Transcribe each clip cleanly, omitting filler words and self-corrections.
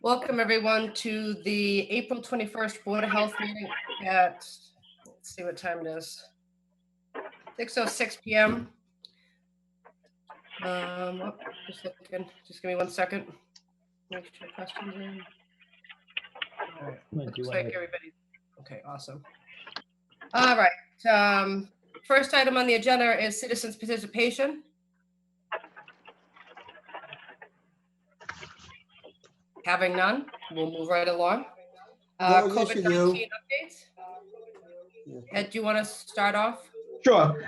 Welcome everyone to the April 21st Board of Health meeting at, let's see what time it is, 6:06 p.m. Just looking, just give me 1 second. Make sure questions in. All right, looks like everybody. Okay, awesome. All right, first item on the agenda is citizens participation. Having none, we'll move right along. COVID-19 updates. Ed, do you want to start off? Sure.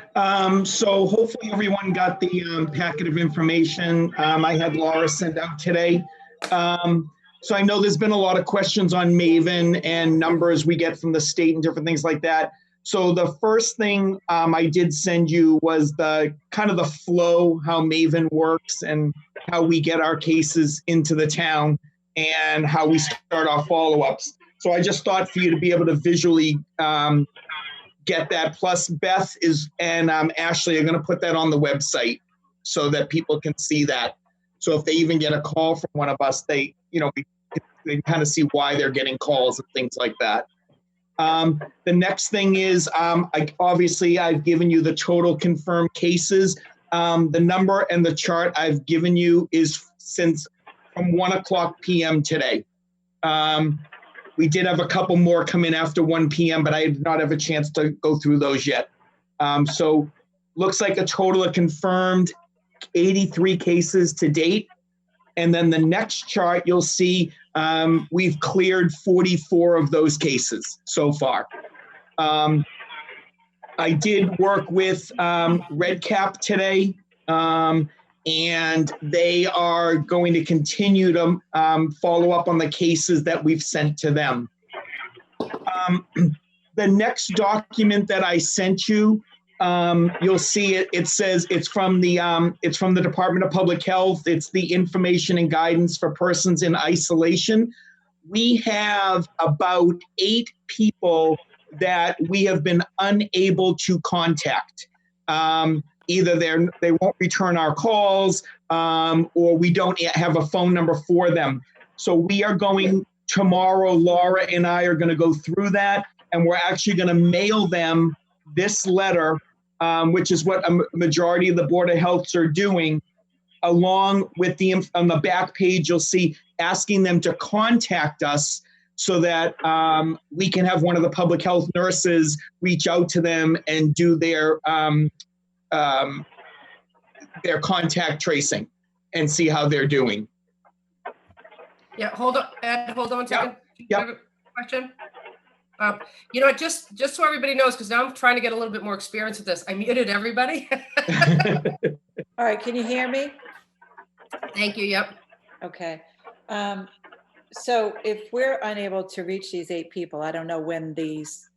So hopefully everyone got the packet of information I had Laura send out today. So I know there's been a lot of questions on Maven and numbers we get from the state and different things like that. So the first thing I did send you was the kind of the flow, how Maven works and how we get our cases into the town and how we start our follow-ups. So I just thought for you to be able to visually get that. Plus Beth and Ashley are going to put that on the website so that people can see that. So if they even get a call from one of us, they kind of see why they're getting calls and things like that. The next thing is, obviously I've given you the total confirmed cases. The number and the chart I've given you is since from 1:00 p.m. today. We did have a couple more come in after 1 p.m., but I did not have a chance to go through those yet. So looks like a total of confirmed 83 cases to date. And then the next chart, you'll see we've cleared 44 of those cases so far. I did work with RedCap today, and they are going to continue to follow up on the cases that we've sent to them. The next document that I sent you, you'll see it says it's from the Department of Public Health. It's the information and guidance for persons in isolation. We have about 8 people that we have been unable to contact. Either they won't return our calls, or we don't have a phone number for them. So we are going tomorrow, Laura and I are going to go through that, and we're actually going to mail them this letter, which is what a majority of the Board of Health are doing, along with on the back page, you'll see asking them to contact us so that we can have one of the public health nurses reach out to them and do their contact tracing and see how they're doing. Yeah, hold on, Ed, hold on 1 second. Yep. Question. You know what, just so everybody knows, because now I'm trying to get a little bit more experience with this. I muted everybody. All right, can you hear me? Thank you, yep. Okay. So if we're unable to reach these 8 people, I don't know when these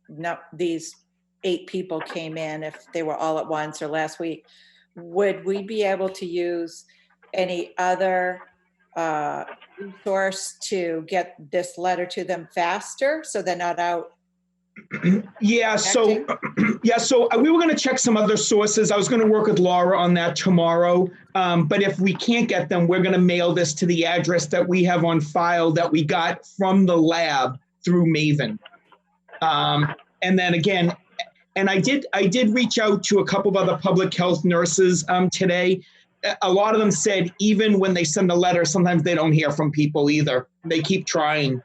8 people came in, if they were all at once or last week, would we be able to use any other resource to get this letter to them faster so they're not out? Yeah, so we were going to check some other sources. I was going to work with Laura on that tomorrow. But if we can't get them, we're going to mail this to the address that we have on file that we got from the lab through Maven. And then again, and I did reach out to a couple of other public health nurses today. A lot of them said even when they send a letter, sometimes they don't hear from people either. They keep trying.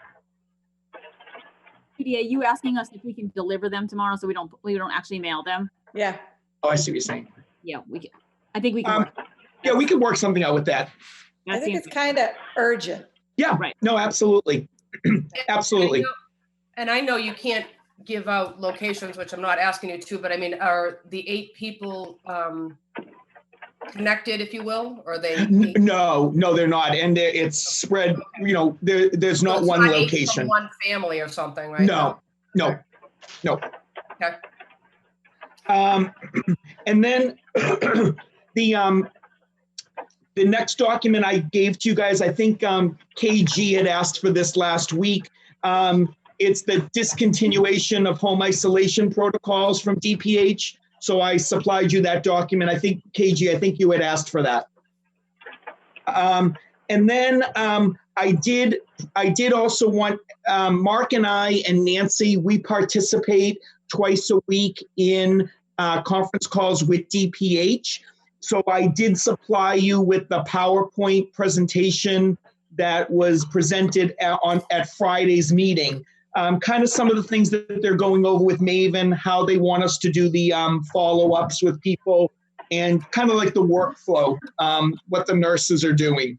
Are you asking us if we can deliver them tomorrow so we don't actually mail them? Yeah. Oh, I see what you're saying. Yeah, we can. I think we can. Yeah, we could work something out with that. I think it's kind of urgent. Yeah, right. No, absolutely. Absolutely. And I know you can't give out locations, which I'm not asking you to, but I mean, are the 8 people connected, if you will, or are they? No, they're not. And it's spread, there's not one location. From one family or something, right? No. Okay. And then the next document I gave to you guys, I think KG had asked for this last week. It's the discontinuation of home isolation protocols from DPH. So I supplied you that document. I think, KG, you had asked for that. And then I did also want Mark and I and Nancy, we participate twice a week in conference calls with DPH. So I did supply you with the PowerPoint presentation that was presented at Friday's meeting. Kind of some of the things that they're going over with Maven, how they want us to do the follow-ups with people, and kind of like the workflow, what the nurses are doing.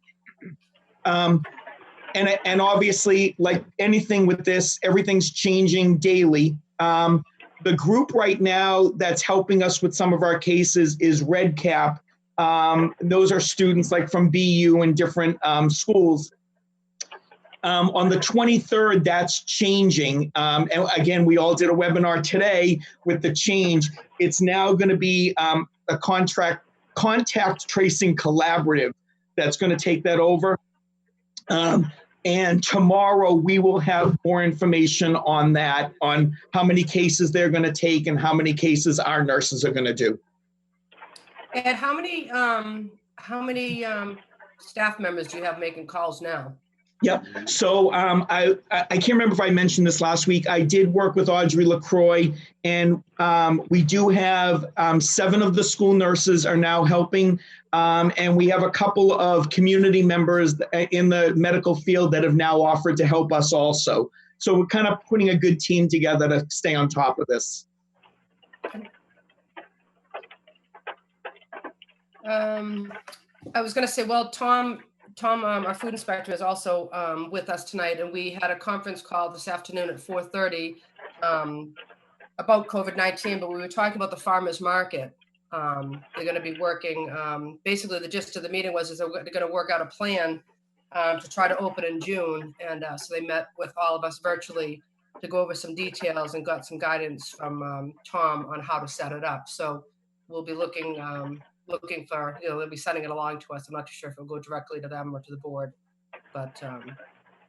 And obviously, like anything with this, everything's changing daily. The group right now that's helping us with some of our cases is Red Cap. Those are students like from BU and different schools. On the 23rd, that's changing. And again, we all did a webinar today with the change. It's now going to be a contact tracing collaborative that's going to take that over. And tomorrow we will have more information on that, on how many cases they're going to take and how many cases our nurses are going to do. And how many staff members do you have making calls now? Yeah, so I can't remember if I mentioned this last week. I did work with Audrey LaCroix, and we do have 7 of the school nurses are now helping, and we have a couple of community members in the medical field that have now offered to help us also. So we're kind of putting a good team together to stay on top of this. I was going to say, well, Tom, our food inspector, is also with us tonight, and we had a conference call this afternoon at 4:30 about COVID-19, but we were talking about the farmers market. They're going to be working, basically the gist of the meeting was they're going to work out a plan to try to open in June, and so they met with all of us virtually to go over some details and got some guidance from Tom on how to set it up. So we'll be looking for, they'll be sending it along to us. I'm not too sure if it'll go directly to them or to the board, but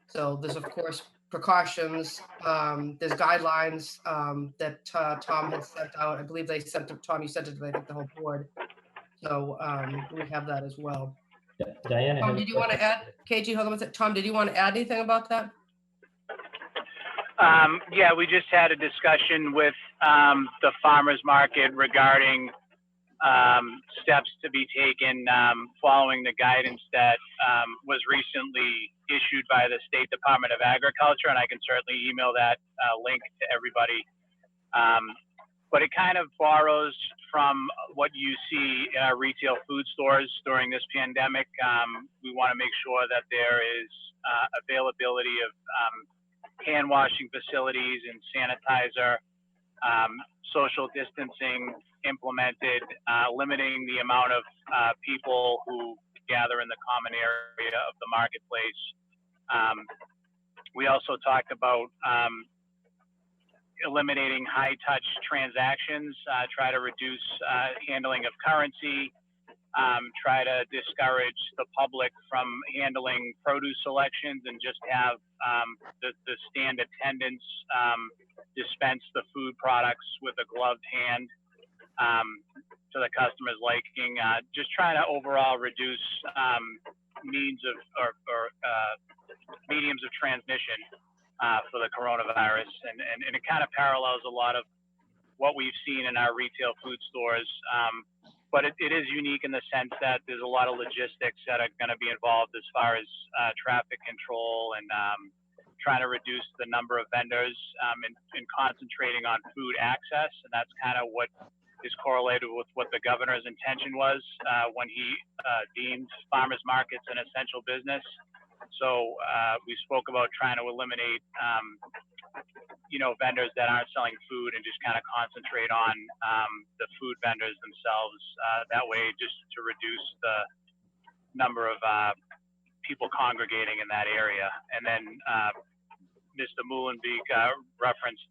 so there's of course precautions. There's guidelines that Tom had sent out. I believe they sent it, Tom, you sent it to, I think, the whole board. So we have that as well. Diana, Tom, did you want to add, KG, hold on one second. Tom, did you want to add anything about that? Yeah, we just had a discussion with the farmers market regarding steps to be taken following the guidance that was recently issued by the State Department of Agriculture, and I can certainly email that link to everybody. But it kind of borrows from what you see in our retail food stores during this pandemic. We want to make sure that there is availability of hand washing facilities and sanitizer, social distancing implemented, limiting the amount of people who gather in the common area of the marketplace. We also talked about eliminating high touch transactions, try to reduce handling of currency, try to discourage the public from handling produce selections and just have the stand attendants dispense the food products with a gloved hand to the customer's liking. Just trying to overall reduce means of or mediums of transmission for the coronavirus, and it kind of parallels a lot of what we've seen in our retail food stores. But it is unique in the sense that there's a lot of logistics that are going to be involved as far as traffic control and trying to reduce the number of vendors and concentrating on food access. And that's kind of what is correlated with what the governor's intention was when he deemed farmers markets an essential business. So we spoke about trying to eliminate vendors that aren't selling food and just kind of concentrate on the food vendors themselves. That way, just to reduce the number of people congregating in that area. And then Mr. Muhlenbeek referenced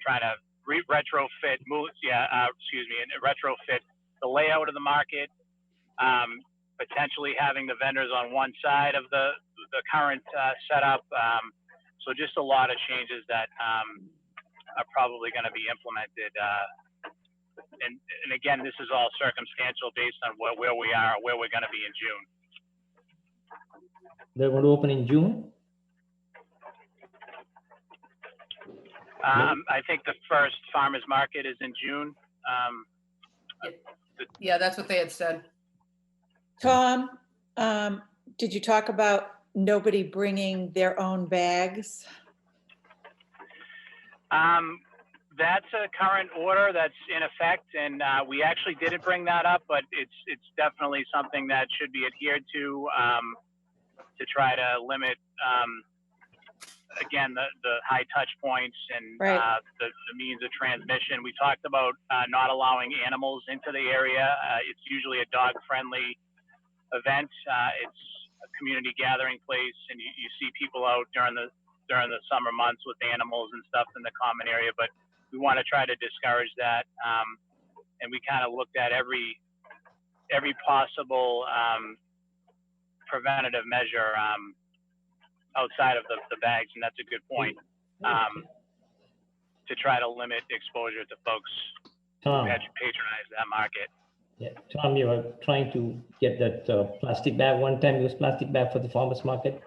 trying to retrofit, and retrofit the layout of the market, potentially having the vendors on one side of the current setup. So just a lot of changes that are probably going to be implemented. And again, this is all circumstantial based on where we are, where we're going to be in June. They're going to open in June? I think the first farmer's market is in June. Yeah, that's what they had said. Tom, did you talk about nobody bringing their own bags? That's a current order that's in effect, and we actually didn't bring that up, but it's definitely something that should be adhered to try to limit, again, the high touch points and Right. the means of transmission. We talked about not allowing animals into the area. It's usually a dog-friendly event. It's a community gathering place, and you see people out during the summer months with animals and stuff in the common area, but we want to try to discourage that. And we kind of looked at every possible preventative measure outside of the bags, and that's a good point, to try to limit exposure to folks who patronize that market. Yeah, Tom, you were trying to get that plastic bag, one-time-use plastic bag for the farmer's market.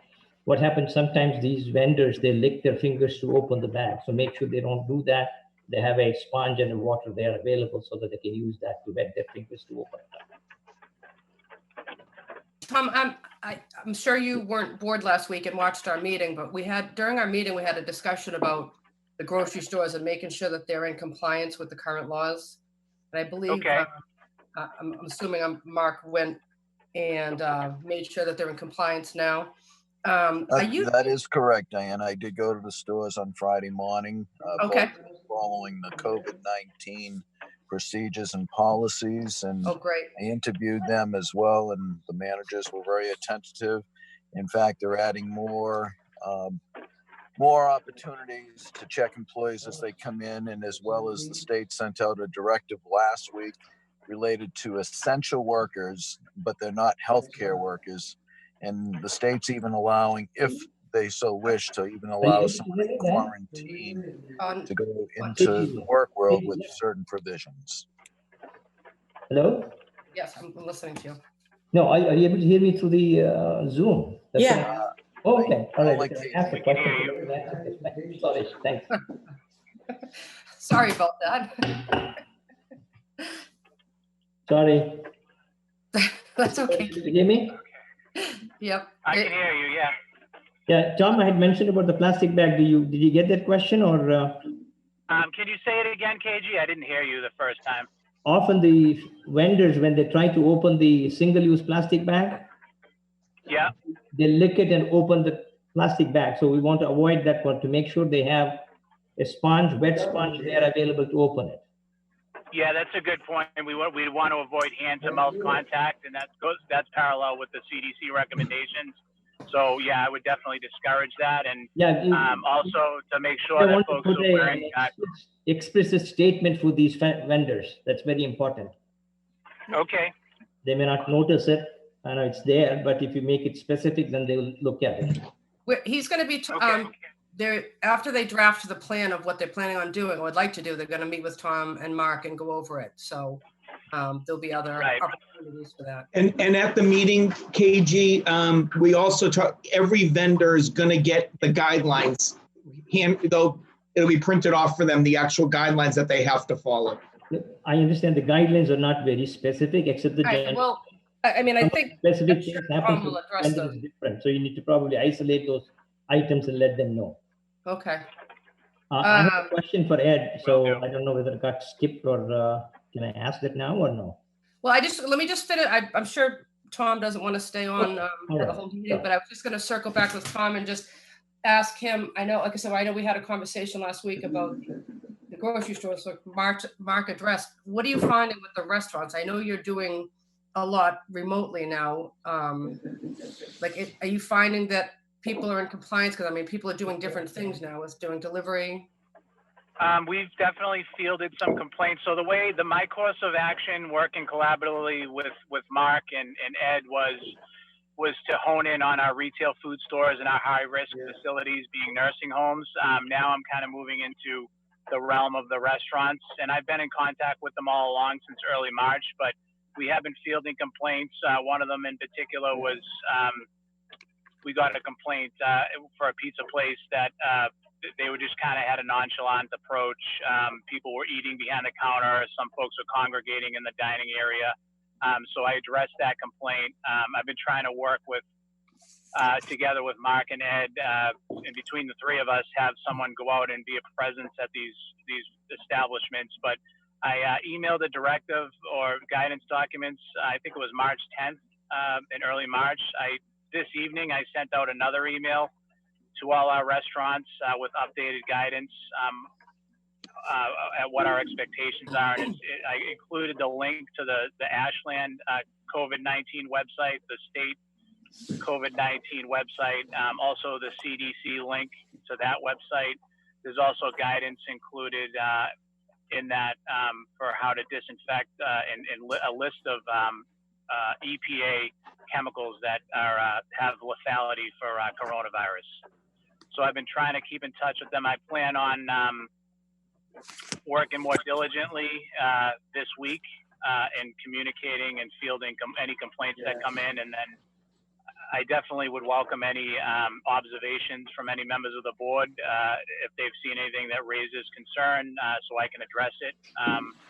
What happens sometimes, these vendors, they lick their fingers to open the bag. So make sure they don't do that. They have a sponge and a water there available so that they can use that to wet their fingers to open it. Tom, I'm sure you weren't bored last week and watched our meeting, but during our meeting, we had a discussion about the grocery stores and making sure that they're in compliance with the current laws. And I believe, Okay. I'm assuming Mark went and made sure that they're in compliance now. That is correct, Diane. I did go to the stores on Friday morning, Okay. following the COVID-19 procedures and policies, and Oh, great. I interviewed them as well, and the managers were very attentive. In fact, they're adding more opportunities to check employees as they come in, and as well as the state sent out a directive last week related to essential workers, but they're not healthcare workers. And the state's even allowing, if they so wish, to even allow someone in quarantine to go into the work world with certain provisions. Hello? Yes, I'm listening to you. No, are you able to hear me through the Zoom? That's Yeah. Oh, okay. All right. like Ask the question. Sorry, thanks. Sorry about that. Sorry. That's okay. Did you hear me? Yep. I can hear you, yeah. Yeah, Tom, I had mentioned about the plastic bag. Did you get that question, or? Can you say it again, KG? I didn't hear you the first time. Often the vendors, when they try to open the single-use plastic bag, Yeah. they lick it and open the plastic bag. So we want to avoid that one, to make sure they have a sponge, wet sponge there available to open it. Yeah, that's a good point. And we want to avoid hand-to-mouth contact, and that's parallel with the CDC recommendations. So yeah, I would definitely discourage that, and also to make sure that folks are wearing explicit statement for these vendors. That's very important. Okay. They may not notice it. I know it's there, but if you make it specific, then they will look at it. He's going to be there after they draft the plan of what they're planning on doing or would like to do. They're going to meet with Tom and Mark and go over it. So there'll be other opportunities for that. And at the meeting, KG, we also talk. Every vendor is going to get the guidelines. It'll be printed off for them, the actual guidelines that they have to follow. I understand the guidelines are not very specific, except the Right, well, I mean, I think specific things happen will address those. different. So you need to probably isolate those items and let them know. Okay. I have a question for Ed. So I don't know whether it got skipped or can I ask that now or no? Well, let me just fit it. I'm sure Tom doesn't want to stay on for the whole meeting, but I was just going to circle back with Tom and just ask him. I know, like I said, I know we had a conversation last week about the grocery stores, like Mark addressed. What are you finding with the restaurants? I know you're doing a lot remotely now. Are you finding that people are in compliance? Because I mean, people are doing different things now with doing delivery. We've definitely fielded some complaints. So my course of action, working collaboratively with Mark and Ed, was to hone in on our retail food stores and our high-risk facilities being nursing homes. Now I'm kind of moving into the realm of the restaurants, and I've been in contact with them all along since early March, but we have been fielding complaints. One of them in particular was we got a complaint for a pizza place that they were just kind of had a nonchalant approach. People were eating behind the counter. Some folks were congregating in the dining area. So I addressed that complaint. I've been trying to work with, together with Mark and Ed, and between the three of us, have someone go out and be a presence at these establishments. But I emailed a directive or guidance documents, I think it was March 10th, in early March. This evening, I sent out another email to all our restaurants with updated guidance at what our expectations are. And I included the link to the Ashland COVID-19 website, the state COVID-19 website, also the CDC link to that website. There's also guidance included in that for how to disinfect and a list of EPA chemicals that have lethality for coronavirus. So I've been trying to keep in touch with them. I plan on working more diligently this week and communicating and fielding any complaints that come in. And then I definitely would welcome any observations from any members of the board if they've seen anything that raises concern, so I can address it.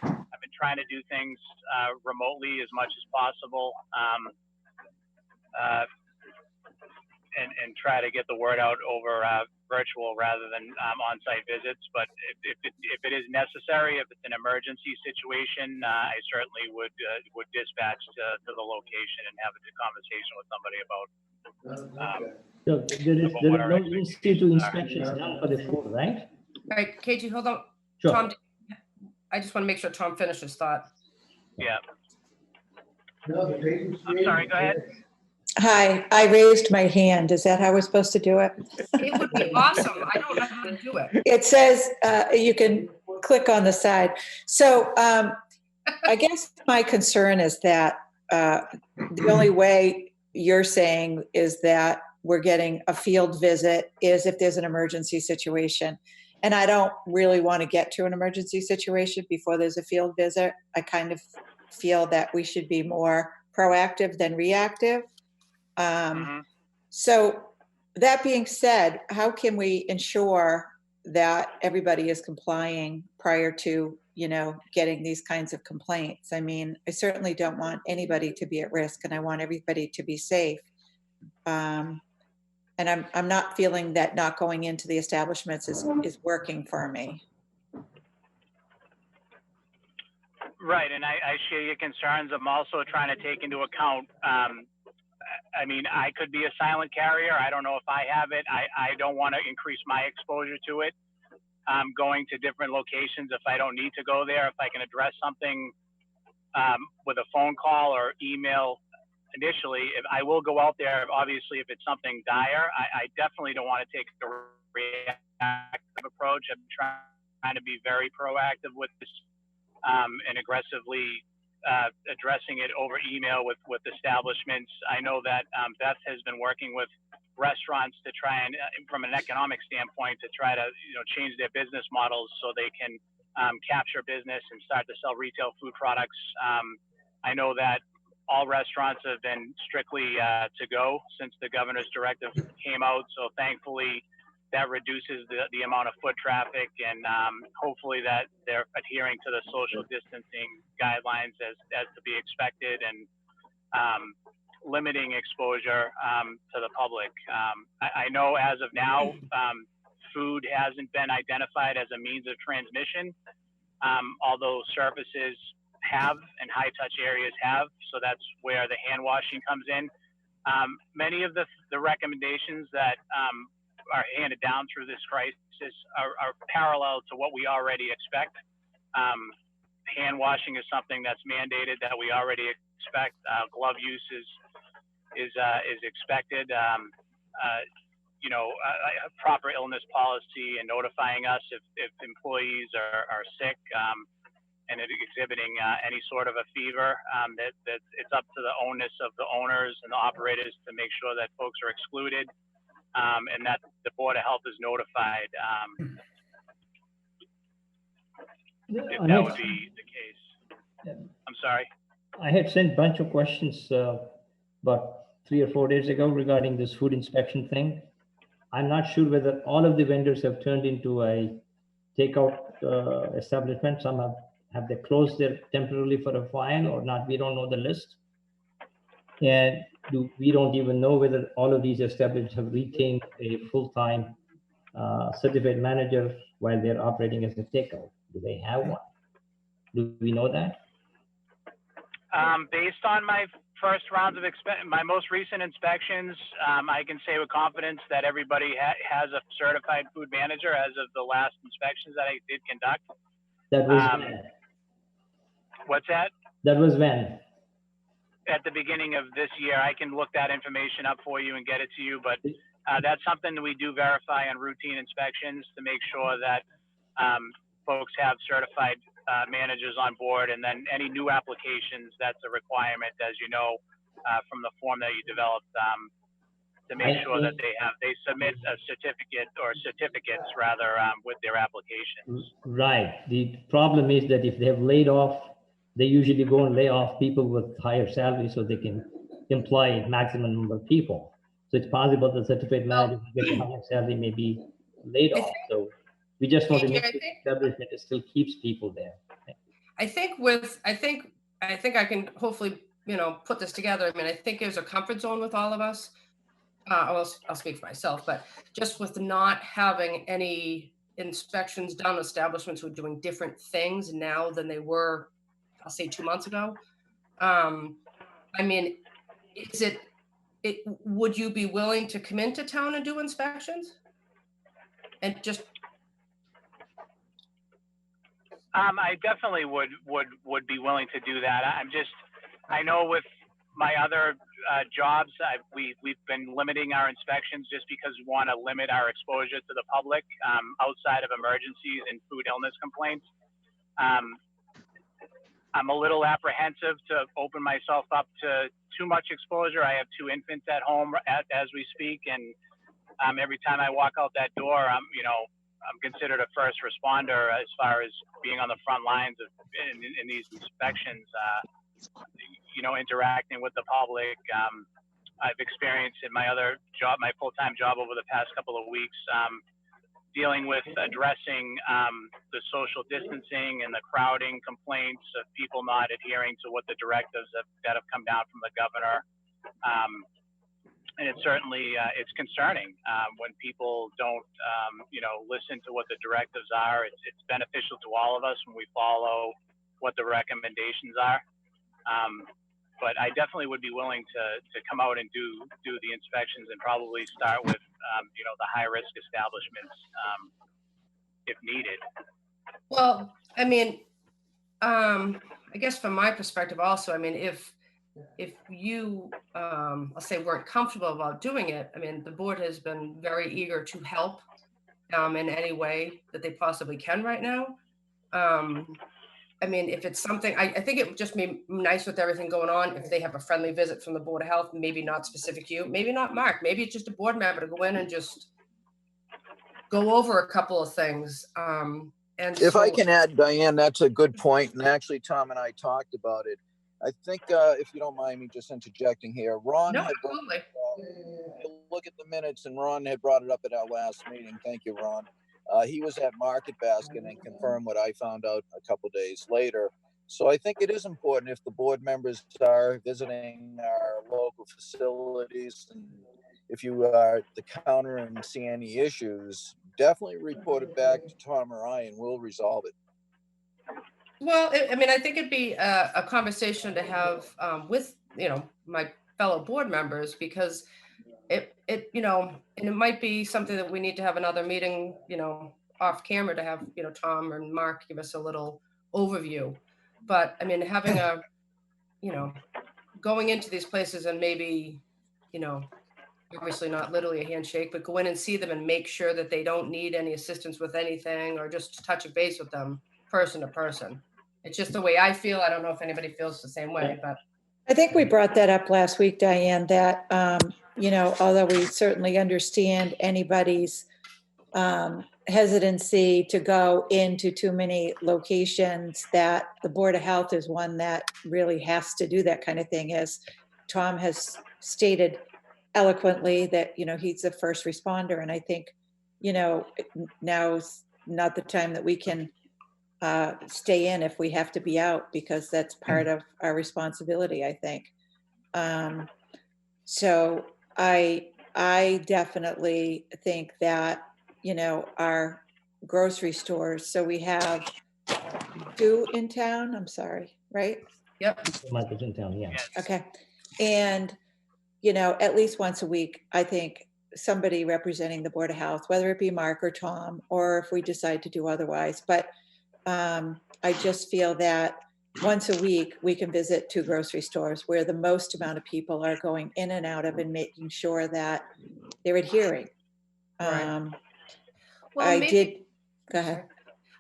I've been trying to do things remotely as much as possible. And try to get the word out over virtual rather than on-site visits. But if it is necessary, if it's an emergency situation, I certainly would dispatch to the location and have a conversation with somebody about. So there are no in-situ inspections done for the food, right? All right, KG, hold on. Sure. Tom, I just want to make sure Tom finishes thought. Yeah. I'm sorry, go ahead. Hi, I raised my hand. Is that how we're supposed to do it? It would be awesome. I don't know how to do it. It says you can click on the side. So I guess my concern is that the only way you're saying is that we're getting a field visit is if there's an emergency situation. And I don't really want to get to an emergency situation before there's a field visit. I kind of feel that we should be more proactive than reactive. So that being said, how can we ensure that everybody is complying prior to, getting these kinds of complaints? I mean, I certainly don't want anybody to be at risk, and I want everybody to be safe. And I'm not feeling that not going into the establishments is working for me. Right, and I share your concerns. I'm also trying to take into account, I mean, I could be a silent carrier. I don't know if I have it. I don't want to increase my exposure to it. Going to different locations if I don't need to go there, if I can address something with a phone call or email initially, if I will go out there, obviously, if it's something dire. I definitely don't want to take a reactive approach. I'm trying to be very proactive with this and aggressively addressing it over email with establishments. I know that Beth has been working with restaurants to try and, from an economic standpoint, to try to change their business models so they can capture business and start to sell retail food products. I know that all restaurants have been strictly to go since the governor's directive came out. So thankfully, that reduces the amount of foot traffic, and hopefully that they're adhering to the social distancing guidelines as to be expected, and limiting exposure to the public. I know as of now, food hasn't been identified as a means of transmission, although surfaces have and high touch areas have, so that's where the hand washing comes in. Many of the recommendations that are handed down through this crisis are parallel to what we already expect. Hand washing is something that's mandated that we already expect. Glove use is expected. A proper illness policy and notifying us if employees are sick and exhibiting any sort of a fever. That it's up to the onus of the owners and the operators to make sure that folks are excluded. And that the Board of Health is notified if that would be the case. I'm sorry. I had sent a bunch of questions about 3 or 4 days ago regarding this food inspection thing. I'm not sure whether all of the vendors have turned into a takeout establishment. Some have they closed there temporarily for a while or not. We don't know the list. And we don't even know whether all of these establishments have retained a full-time certified manager while they're operating as a takeout. Do they have one? Do we know that? Based on my first rounds of my most recent inspections, I can say with confidence that everybody has a certified food manager as of the last inspections that I did conduct. That was when? What's that? That was when? At the beginning of this year. I can look that information up for you and get it to you, but that's something that we do verify on routine inspections to make sure that folks have certified managers on board, and then any new applications, that's a requirement, as you know, from the form that you developed, to make sure that they submit a certificate or certificates rather with their applications. Right. The problem is that if they have laid off, they usually go and lay off people with higher salaries so they can employ maximum number of people. So it's possible the certified manager who gets a higher salary may be laid off. So we just want to make sure the establishment still keeps people there. I think I can hopefully, put this together. I mean, I think there's a comfort zone with all of us. I'll speak for myself, but just with not having any inspections done, establishments who are doing different things now than they were, I'll say 2 months ago. I mean, would you be willing to come into town and do inspections? And just I definitely would be willing to do that. I know with my other jobs, we've been limiting our inspections just because we want to limit our exposure to the public outside of emergencies and food illness complaints. I'm a little apprehensive to open myself up to too much exposure. I have 2 infants at home as we speak, and every time I walk out that door, I'm considered a first responder as far as being on the front lines in these inspections. Interacting with the public. I've experienced in my other job, my full-time job over the past couple of weeks, dealing with addressing the social distancing and the crowding complaints of people not adhering to what the directives that have come down from the governor. And it's certainly, it's concerning when people don't, listen to what the directives are. It's beneficial to all of us when we follow what the recommendations are. But I definitely would be willing to come out and do the inspections and probably start with, the high-risk establishments if needed. Well, I mean, I guess from my perspective also, I mean, if you, I'll say, weren't comfortable about doing it, I mean, the board has been very eager to help in any way that they possibly can right now. I mean, if it's something, I think it would just be nice with everything going on if they have a friendly visit from the Board of Health, maybe not specific to you, maybe not Mark, maybe it's just a board member to go in and just go over a couple of things. And if I can add, Diane, that's a good point. And actually, Tom and I talked about it. I think, if you don't mind me just interjecting here, Ron, no, absolutely. Look at the minutes, and Ron had brought it up at our last meeting. Thank you, Ron. He was at Market Basket and confirmed what I found out a couple of days later. So I think it is important if the board members are visiting our local facilities, and if you are at the counter and see any issues, definitely report it back to Tom or I, and we'll resolve it. Well, I mean, I think it'd be a conversation to have with, my fellow board members, because it and it might be something that we need to have another meeting, off camera to have, Tom and Mark give us a little overview. But I mean, having a, going into these places and maybe, obviously not literally a handshake, but go in and see them and make sure that they don't need any assistance with anything, or just touch a base with them person to person. It's just the way I feel. I don't know if anybody feels the same way, but. I think we brought that up last week, Diane, that, although we certainly understand anybody's hesitancy to go into too many locations, that the Board of Health is one that really has to do that kind of thing, as Tom has stated eloquently that, you know, he's the first responder. And I think, you know, now's not the time that we can stay in if we have to be out, because that's part of our responsibility, I think. So I definitely think that, you know, our grocery stores, so we have 2 in town, I'm sorry, right? Yep. Markets in town, yeah. Okay. And, you know, at least once a week, I think somebody representing the Board of Health, whether it be Mark or Tom, or if we decide to do otherwise, but I just feel that once a week we can visit 2 grocery stores where the most amount of people are going in and out of and making sure that they're adhering. Right. I did, go ahead. Sorry.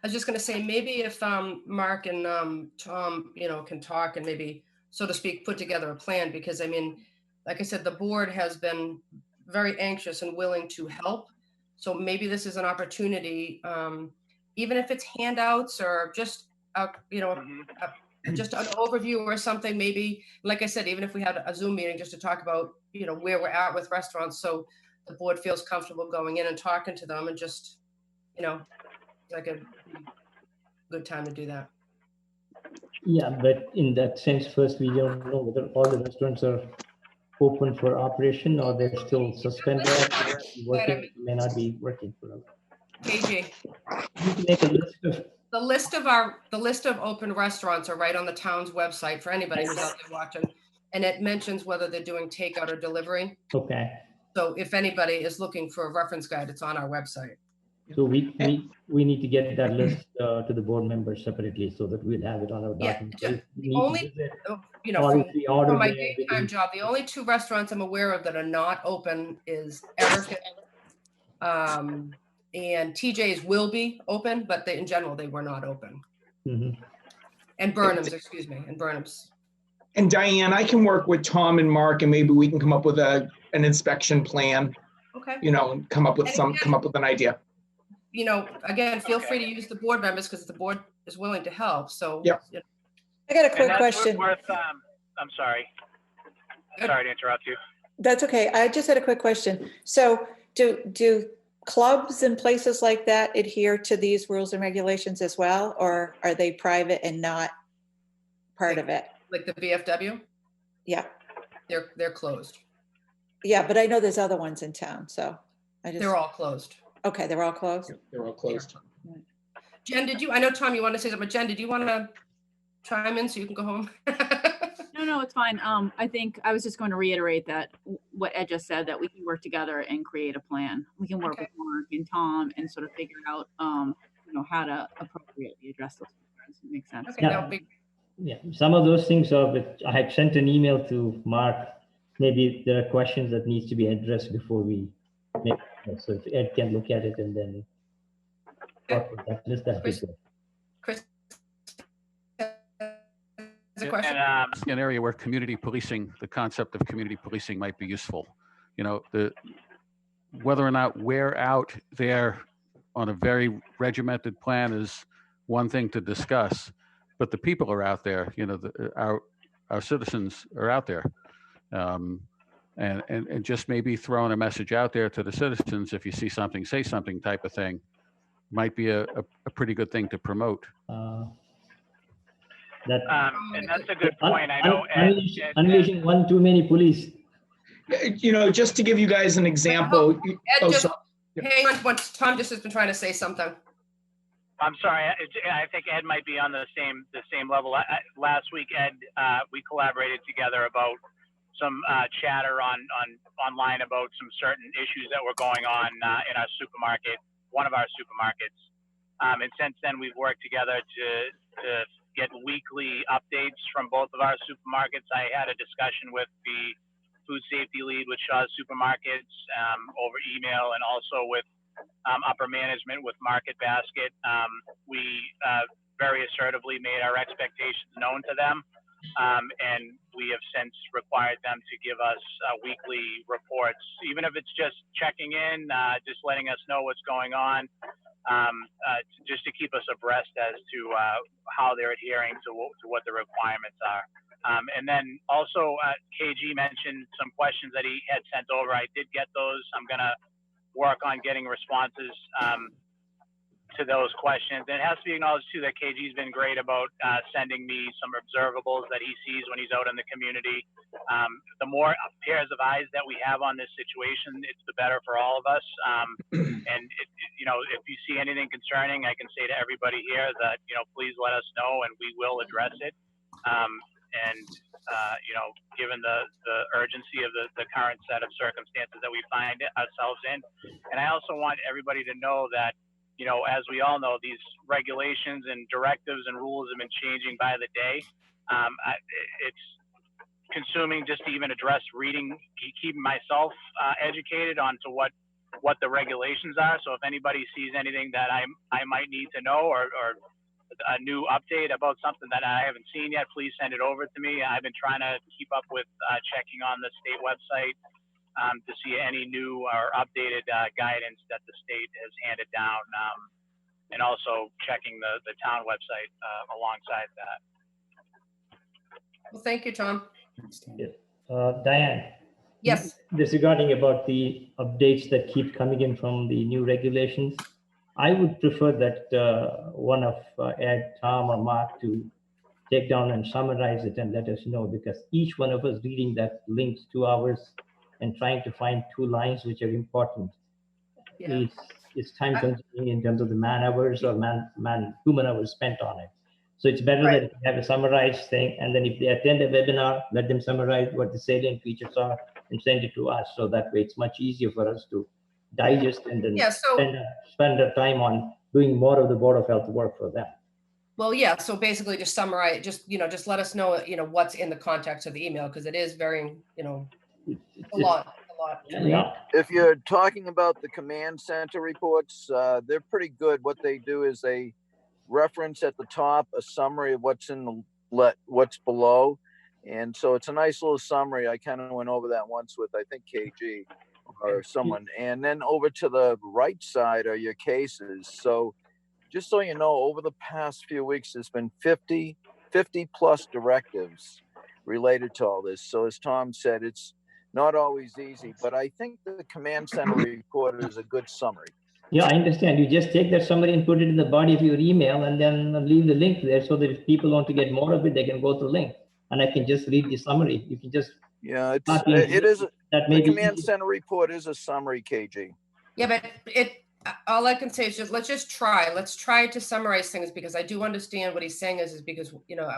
I was just going to say, maybe if Mark and Tom, you know, can talk and maybe, so to speak, put together a plan, because I mean, like I said, the board has been very anxious and willing to help. So maybe this is an opportunity, even if it's handouts or just, you know, just an overview or something, maybe, like I said, even if we had a Zoom meeting just to talk about, you know, where we're at with restaurants. So the board feels comfortable going in and talking to them, and just, you know, like a good time to do that. Yeah, but in that sense, first, we don't know whether all the restaurants are open for operation or they're still suspended, working, may not be working for them. KG, You can make a list of. the list of open restaurants are right on the town's website for anybody who's out there watching, and it mentions whether they're doing takeout or delivery. Okay. So if anybody is looking for a reference guide, it's on our website. So we need to get that list to the board members separately so that we'll have it on our document. Yeah, We only, you know, from my daytime job, the only 2 restaurants I'm aware of that are not open is Eric and TJ's will be open, but in general, they were not open. Mm-hmm. And Burnham's, excuse me, and Burnham's. And Diane, I can work with Tom and Mark, and maybe we can come up with an inspection plan. Okay. You know, and come up with an idea. You know, again, feel free to use the board members because the board is willing to help. So, yep. You know. I got a quick question. I'm sorry. Sorry to interrupt you. That's okay. I just had a quick question. So do clubs and places like that adhere to these rules and regulations as well, or are they private and not part of it? Like the VFW? Yeah. They're closed. Yeah, but I know there's other ones in town, so they're all closed. Okay, they're all closed? Yep, they're all closed. Jen, I know, Tom, you want to say something, but Jen, did you want to chime in so you can go home? No, it's fine. I think I was just going to reiterate that what Ed just said, that we can work together and create a plan. We can work with Mark and Tom and sort of figure out, you know, how to appropriately address those concerns. It makes sense. Okay, yeah, some of those things are, I had sent an email to Mark. Maybe there are questions that needs to be addressed before we make it. So if Ed can look at it and then work with that list, that'd be good. Chris, a question? An area where community policing, the concept of community policing might be useful. You know, whether or not we're out there on a very regimented plan is one thing to discuss, but the people are out there. You know, our citizens are out there, and just maybe throwing a message out there to the citizens, if you see something, say something type of thing, might be a pretty good thing to promote. And that's a good point. I know Unleashing one too many police. You know, just to give you guys an example. Hey, Tom just has been trying to say something. I'm sorry. I think Ed might be on the same level. Last week, Ed, we collaborated together about some chatter online about some certain issues that were going on in our supermarket, one of our supermarkets. And since then, we've worked together to get weekly updates from both of our supermarkets. I had a discussion with the food safety lead with Shaw's Supermarkets over email, and also with upper management with Market Basket. We very assertively made our expectations known to them, and we have since required them to give us weekly reports, even if it's just checking in, just letting us know what's going on, just to keep us abreast as to how they're adhering to what the requirements are. And then also KG mentioned some questions that he had sent over. I did get those. I'm gonna work on getting responses to those questions. And it has to be acknowledged too that KG's been great about sending me some observables that he sees when he's out in the community. The more pairs of eyes that we have on this situation, it's the better for all of us. And you know, if you see anything concerning, I can say to everybody here that, you know, please let us know and we will address it. You know, given the urgency of the current set of circumstances that we find ourselves in. And I also want everybody to know that, you know, as we all know, these regulations and directives and rules have been changing by the day. It's consuming just to even address reading, keeping myself educated onto what the regulations are. So if anybody sees anything that I might need to know or a new update about something that I haven't seen yet, please send it over to me. I've been trying to keep up with checking on the state website to see any new or updated guidance that the state has handed down, and also checking the town website alongside that. Well, thank you, Tom. Yes. Diane. Yes. Disregarding about the updates that keep coming in from the new regulations, I would prefer that one of Ed, Tom, or Mark to take down and summarize it and let us know, because each one of us reading that links 2 hours and trying to find 2 lines which are important. Yeah. It's time consuming in terms of the man hours or human hours spent on it. So it's better Right. that if you have a summarized thing, and then if they attend a webinar, let them summarize what the salient features are and send it to us. So that way it's much easier for us to digest and then spend our time on doing more of the Board of Health work for them. Well, yeah. So basically just summarize, just let us know, what's in the context of the email, because it is very, a lot. Yeah. If you're talking about the command center reports, they're pretty good. What they do is they reference at the top a summary of what's what's below, and so it's a nice little summary. I kind of went over that once with, I think, KG or someone, and then over to the right side are your cases. So just so you know, over the past few weeks, there's been 50 plus directives related to all this. So as Tom said, it's not always easy, but I think the command center report is a good summary. Yeah, I understand. You just take that summary and put it in the body of your email and then leave the link there so that if people want to get more of it, they can go to the link. And I can just read the summary. You can just... Yeah, the command center report is a summary, KG. Yeah, but all I can say is let's just try. Let's try to summarize things, because I do understand what he's saying is because,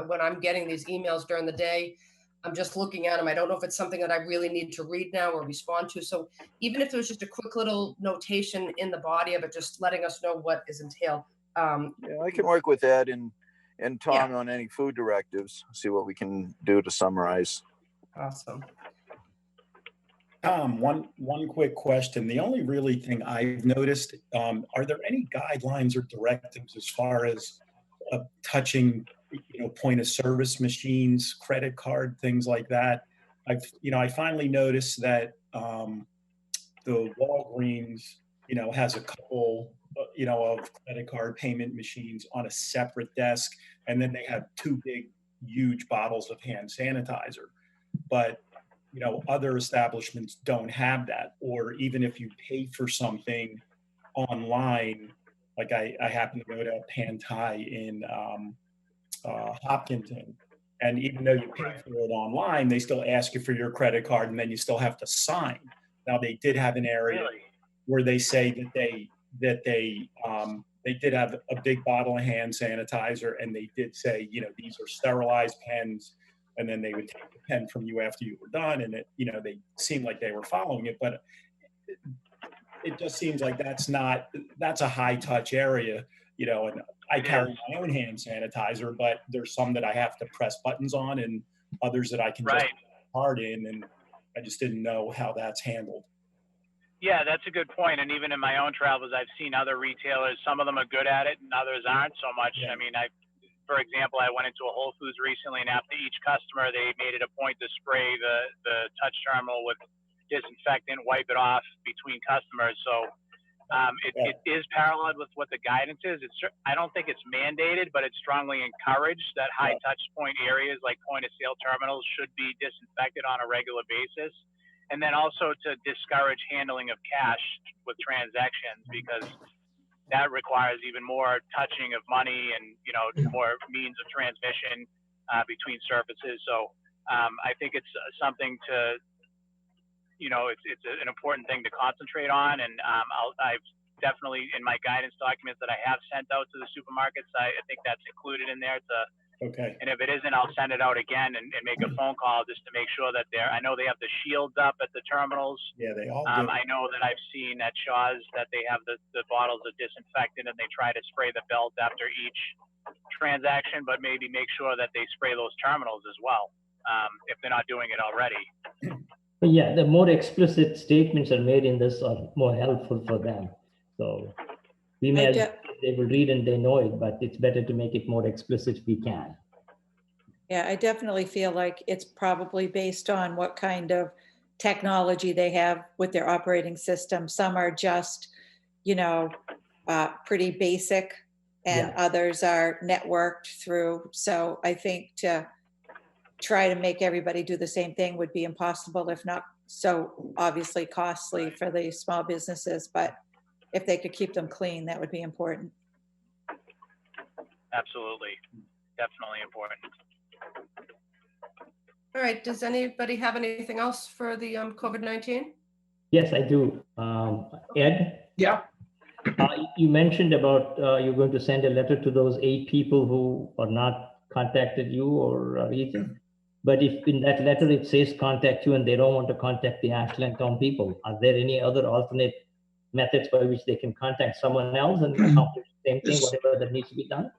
when I'm getting these emails during the day, I'm just looking at them. I don't know if it's something that I really need to read now or respond to. So even if there was just a quick little notation in the body of it, just letting us know what is entailed. Yeah, I can work with Ed and Tom on any food directives, see what we can do to summarize. Awesome. Tom, one quick question. The only really thing I've noticed, are there any guidelines or directives as far as touching, point of service machines, credit card, things like that? I finally noticed that the Walgreens, has a couple, of credit card payment machines on a separate desk, and then they have 2 big, huge bottles of hand sanitizer. But other establishments don't have that. Or even if you pay for something online, like I happen to go to Pantai in Hopkinton, and even though you pay for it online, they still ask you for your credit card, and then you still have to sign. Now, they did have an area where they say that they did have a big bottle of hand sanitizer, and they did say, these are sterilized pens, and then they would take the pen from you after you were done, and it, they seemed like they were following it, but it just seems like that's a high touch area, and I carry my own hand sanitizer, but there's some that I have to press buttons on and others that I can just put a card in, and I just didn't know how that's handled. Yeah, that's a good point. And even in my own travels, I've seen other retailers, some of them are good at it and others aren't so much. Yeah. I mean, for example, I went into a Whole Foods recently, and after each customer, they made it a point to spray the touch terminal with disinfectant, wipe it off between customers. So It is parallel with what the guidance is. I don't think it's mandated, but it's strongly encouraged that high touch point areas like point of sale terminals should be disinfected on a regular basis. And then also to discourage handling of cash with transactions, because that requires even more touching of money and, you know, more means of transmission between surfaces. So I think it's something to, you know, it's an important thing to concentrate on. And I've definitely, in my guidance documents that I have sent out to the supermarkets, I think that's included in there. Okay. And if it isn't, I'll send it out again and make a phone call just to make sure that I know they have the shields up at the terminals. Yeah, they all do. I know that I've seen at Shaw's that they have the bottles of disinfectant and they try to spray the belt after each transaction, but maybe make sure that they spray those terminals as well, if they're not doing it already. But yeah, the more explicit statements are made in this are more helpful for them. So we may, they will read and they know it, but it's better to make it more explicit if we can. Yeah, I definitely feel like it's probably based on what kind of technology they have with their operating system. Some are just, you know, pretty basic, and others are networked through. So I think to try to make everybody do the same thing would be impossible, if not so obviously costly for the small businesses. But if they could keep them clean, that would be important. Absolutely. Definitely important. All right, does anybody have anything else for the COVID-19? Yes, I do. Ed? Yeah. You mentioned about you're going to send a letter to those 8 people who are not contacted you or Ethan. But if in that letter it says contact you and they don't want to contact the Ashland town people, are there any other alternate methods by which they can contact someone else and accomplish the same thing, whatever that needs to be done?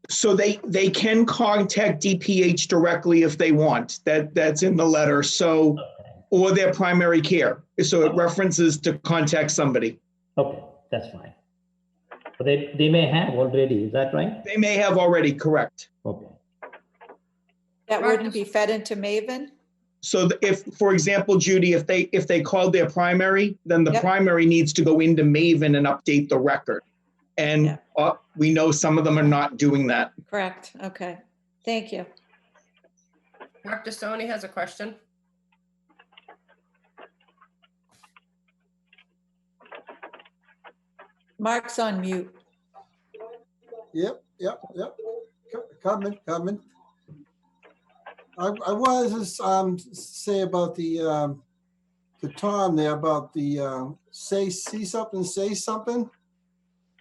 So they can contact DPH directly if they want. That's in the letter. So, or their primary care. So it references to contact somebody. Okay, that's fine. But they may have already, is that right? They may have already, correct. Okay. That wouldn't be fed into Maven? So if, for example, Judy, if they called their primary, then the primary needs to go into Maven and update the record. And we know some of them are not doing that. Correct. Okay. Thank you. Mark Dasoni has a question. Mark's on mute. Yep. Coming. I wanted to say about the to Tom there about the see something, say something.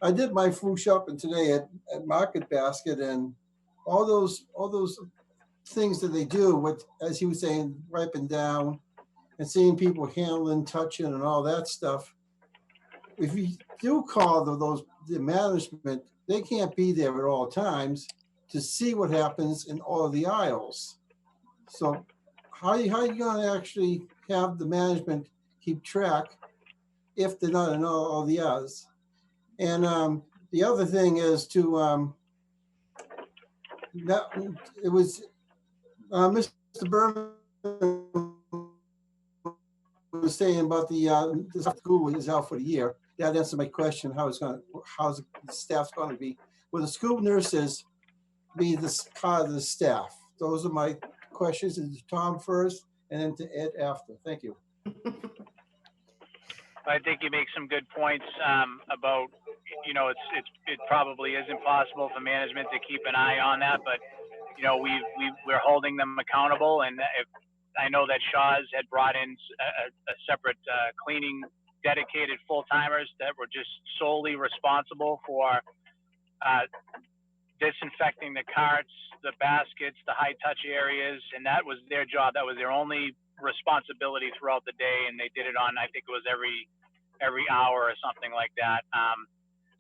I did my food shopping today at Market Basket, and all those things that they do with, as he was saying, wiping down and seeing people handling, touching, and all that stuff. If you do call the management, they can't be there at all times to see what happens in all of the aisles. So how are you going to actually have the management keep track if they're not in all the aisles? And the other thing is to, it was Mr. Berman was saying about the school is out for the year. That answered my question, how's the staff's going to be. Will the school nurses be this part of the staff? Those are my questions. To Tom first and then to Ed after. Thank you. I think you make some good points about, you know, it probably is impossible for management to keep an eye on that, but you know, we're holding them accountable. And if I know that Shaw's had brought in a separate cleaning dedicated full-timers that were just solely responsible for disinfecting the carts, the baskets, the high touch areas, and that was their job. That was their only responsibility throughout the day, and they did it on, I think it was every hour or something like that.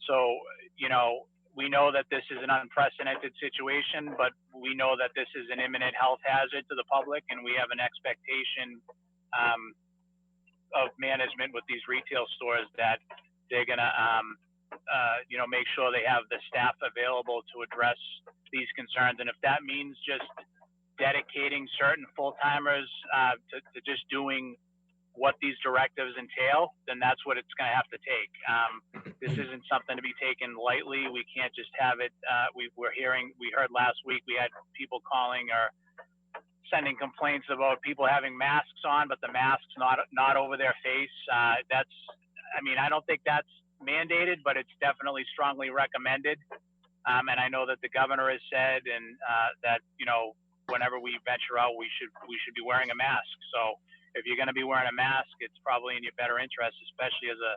So, you know, we know that this is an unprecedented situation, but we know that this is an imminent health hazard to the public, and we have an expectation of management with these retail stores that they're gonna, you know, make sure they have the staff available to address these concerns. And if that means just dedicating certain full-timers to just doing what these directives entail, then that's what it's going to have to take. This isn't something to be taken lightly. We can't just have it. We heard last week we had people calling or sending complaints about people having masks on, but the masks not over their face. I don't think that's mandated, but it's definitely strongly recommended. And I know that the governor has said, and that whenever we venture out, we should be wearing a mask. So if you're going to be wearing a mask, it's probably in your better interest, especially as a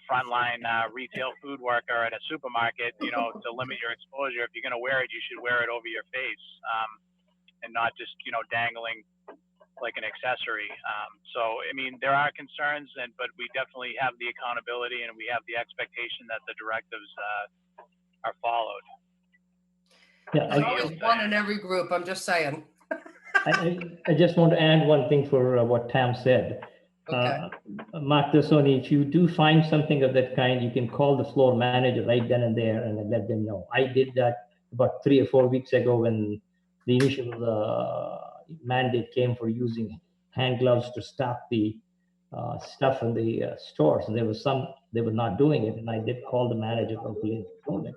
frontline retail food worker at a supermarket, to limit your exposure. If you're going to wear it, you should wear it over your face, and not just, dangling like an accessory. So, there are concerns, but we definitely have the accountability and we have the expectation that the directives are followed. Yeah, There's always one in every group, I'm just saying. I just want to add one thing for what Tam said. Okay. Mark Tassoni, if you do find something of that kind, you can call the floor manager right then and there and let them know. I did that about 3 or 4 weeks ago when the initial mandate came for using hand gloves to stock the stuff in the stores. And there was some, they were not doing it. And I did call the manager from police and told him.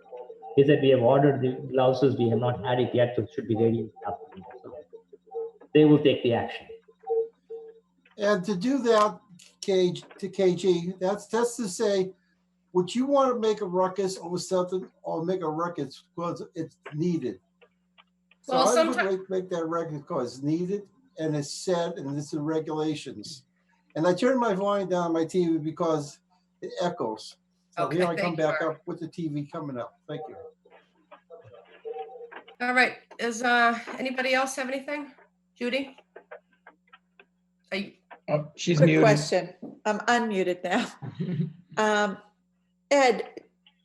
He said, we have ordered the gloves, we have not had it yet, so it should be ready. So they will take the action. And to do that, KG, that's to say, would you want to make a ruckus over something or make a ruckus because it's needed? So Well, I would make that ruckus because it's needed and it's said and it's in regulations. And I turned my volume down on my TV because it echoes. So Okay, here I come thank you, back Mark. up with the TV coming up. Thank you. All right, is anybody else have anything? Judy? Are you? Oh, she's Quick muted. question. I'm unmuted now. Ed,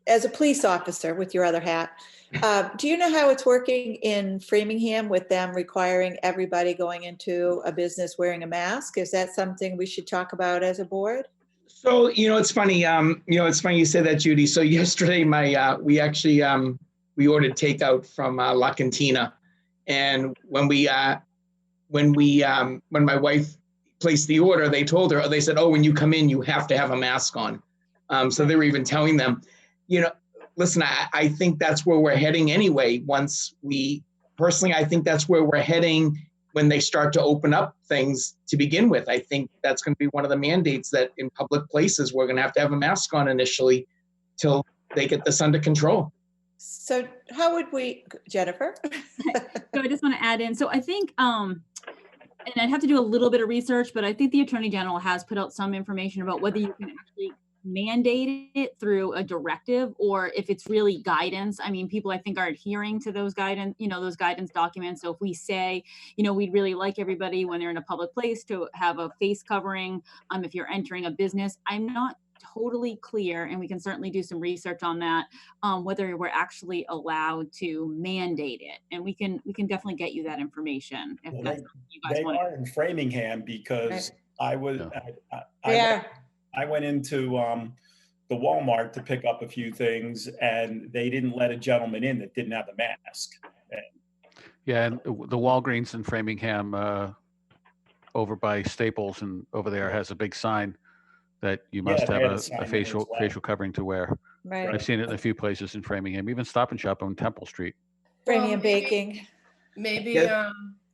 as a police officer with your other hat, do you know how it's working in Framingham with them requiring everybody going into a business wearing a mask? Is that something we should talk about as a board? So, it's funny, it's funny you say that, Judy. So yesterday, we actually, we ordered takeout from La Cantina. And when my wife placed the order, they said, oh, when you come in, you have to have a mask on. So they were even telling them, listen, I think that's where we're heading anyway. Personally, I think that's where we're heading when they start to open up things to begin with. I think that's going to be one of the mandates that in public places, we're going to have a mask on initially till they get this under control. So how would we, Jennifer? So I just want to add in. So I think, and I'd have to do a little bit of research, but I think the Attorney General has put out some information about whether you can actually mandate it through a directive or if it's really guidance. I mean, people I think are adhering to those guidance, those guidance documents. So if we say, we'd really like everybody when they're in a public place to have a face covering, if you're entering a business, I'm not totally clear, and we can certainly do some research on that, whether we're actually allowed to mandate it. And we can definitely get you that information if that's something you guys want. They are in Framingham because I went into the Walmart to pick up a few things, and they didn't let a gentleman in that didn't have a mask. Yeah, and the Walgreens in Framingham, over by Staples and over there, has a big sign that you must have a facial covering to wear. Right. I've seen it in a few places in Framingham, even Stop and Shop on Temple Street. Framingham Baking. Maybe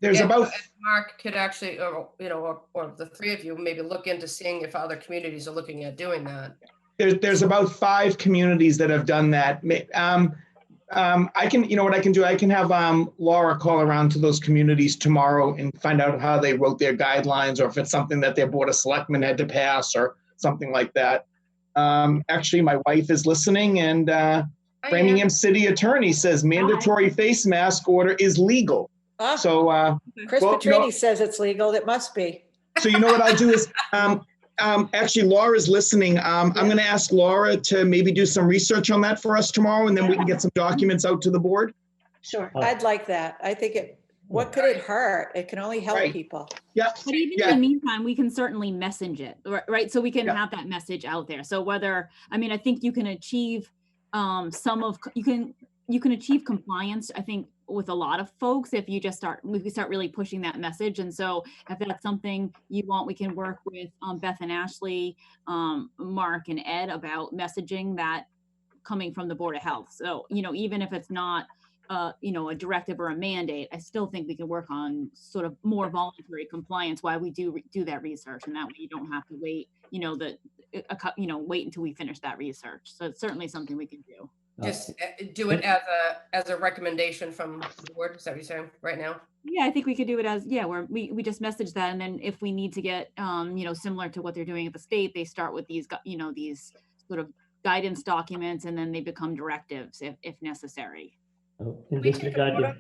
there's about Mark could actually, or the three of you maybe look into seeing if other communities are looking at doing that. There's about 5 communities that have done that. I can, what I can do, I can have Laura call around to those communities tomorrow and find out how they wrote their guidelines, or if it's something that their Board of Selectmen had to pass or something like that. Actually, my wife is listening, and Framingham City Attorney says mandatory face mask order is legal. Oh, so Chris Petrini says it's legal. It must be. So what I'll do is, actually, Laura's listening. I'm going to ask Laura to maybe do some research on that for us tomorrow, and then we can get some documents out to the board. Sure. I'd like that. I think what could it hurt? It can only help people. Yeah. But even in the meantime, we can certainly message it, right? So we can have that message out there. So I think you can achieve you can achieve compliance, I think, with a lot of folks if you just we start really pushing that message. And so if that's something you want, we can work with Beth and Ashley, Mark and Ed about messaging that coming from the Board of Health. So, you know, even if it's not, you know, a directive or a mandate, I still think we can work on sort of more voluntary compliance while we do that research. And that way you don't have to wait, you know, wait until we finish that research. So it's certainly something we can do. Just do it as a recommendation from the board. Is that what you're saying right now? Yeah, I think we could do it as, where we just message that. And then if we need to get, you know, similar to what they're doing at the state, they start with these, you know, these sort of guidance documents, and then they become directives if necessary. In this regard,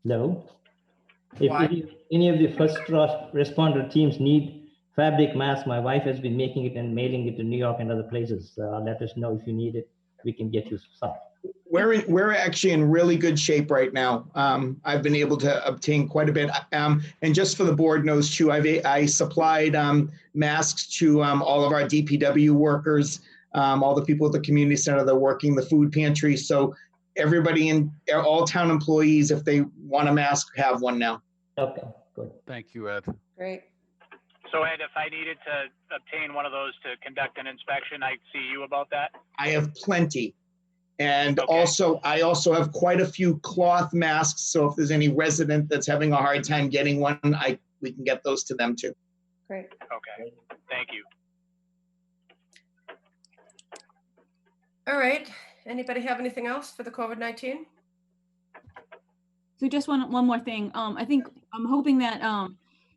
no. Why? If any of the first responder teams need fabric masks, my wife has been making it and mailing it to New York and other places. Let us know if you need it. We can get you some. We're actually in really good shape right now. I've been able to obtain quite a bit. And just for the board knows too, I supplied masks to all of our DPW workers, all the people at the community center that are working the food pantry. So everybody all town employees, if they want a mask, have one now. Okay, good. Thank you, Ed. Great. So Ed, if I needed to obtain one of those to conduct an inspection, I'd see you about that? I have plenty. And Okay. I also have quite a few cloth masks. So if there's any resident that's having a hard time getting one, we can get those to them too. Great. Okay, thank you. All right. Anybody have anything else for the COVID-19? So just one more thing. I'm hoping that,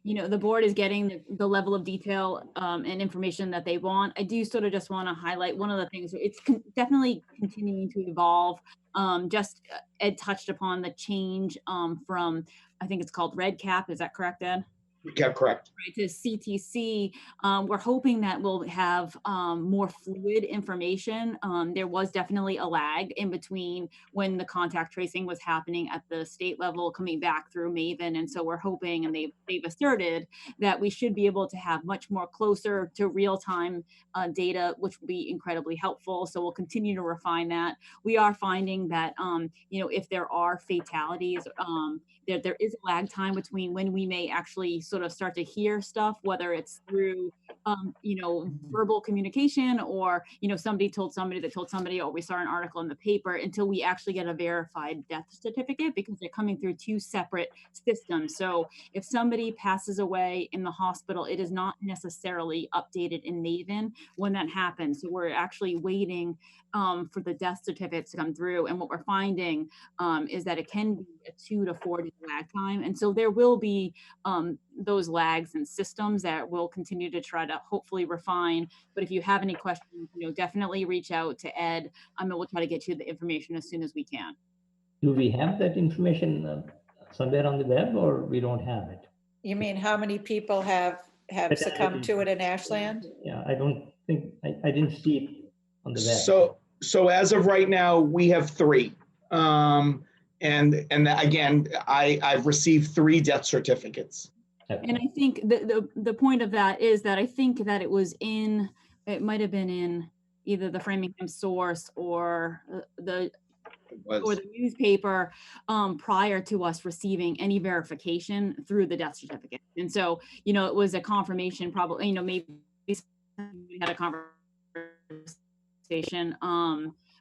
you know, the board is getting the level of detail and information that they want. I do sort of just want to highlight one of the things. It's definitely continuing to evolve. Ed touched upon the change from, I think it's called Red Cap. Is that correct, Ed? Yeah, correct. Right, to CTC. We're hoping that we'll have more fluid information. There was definitely a lag in between when the contact tracing was happening at the state level coming back through Maven. And so we're hoping, and they've asserted that we should be able to have much more closer to real-time data, which will be incredibly helpful. So we'll continue to refine that. We are finding that, you know, if there are fatalities, there is a lag time between when we may actually sort of start to hear stuff, whether it's through, you know, verbal communication, or, you know, somebody told somebody that told somebody, or we saw an article in the paper, until we actually get a verified death certificate, because they're coming through two separate systems. So if somebody passes away in the hospital, it is not necessarily updated in Maven when that happens. So we're actually waiting for the death certificates to come through. And what we're finding is that it can be a 2 to 4 day lag time. And so there will be those lags and systems that we'll continue to try to hopefully refine. But if you have any questions, you know, definitely reach out to Ed. We'll try to get you the information as soon as we can. Do we have that information somewhere on the web, or we don't have it? You mean how many people have succumbed to it in Ashland? Yeah, I don't think, I didn't see it on the web. So as of right now, we have 3. And again, I've received 3 death certificates. And I think the point of that is that I think that it might have been in either the Framingham Source or the newspaper prior to us receiving any verification through the death certificate. And so, you know, it was a confirmation, probably, you know, maybe we had a conversation,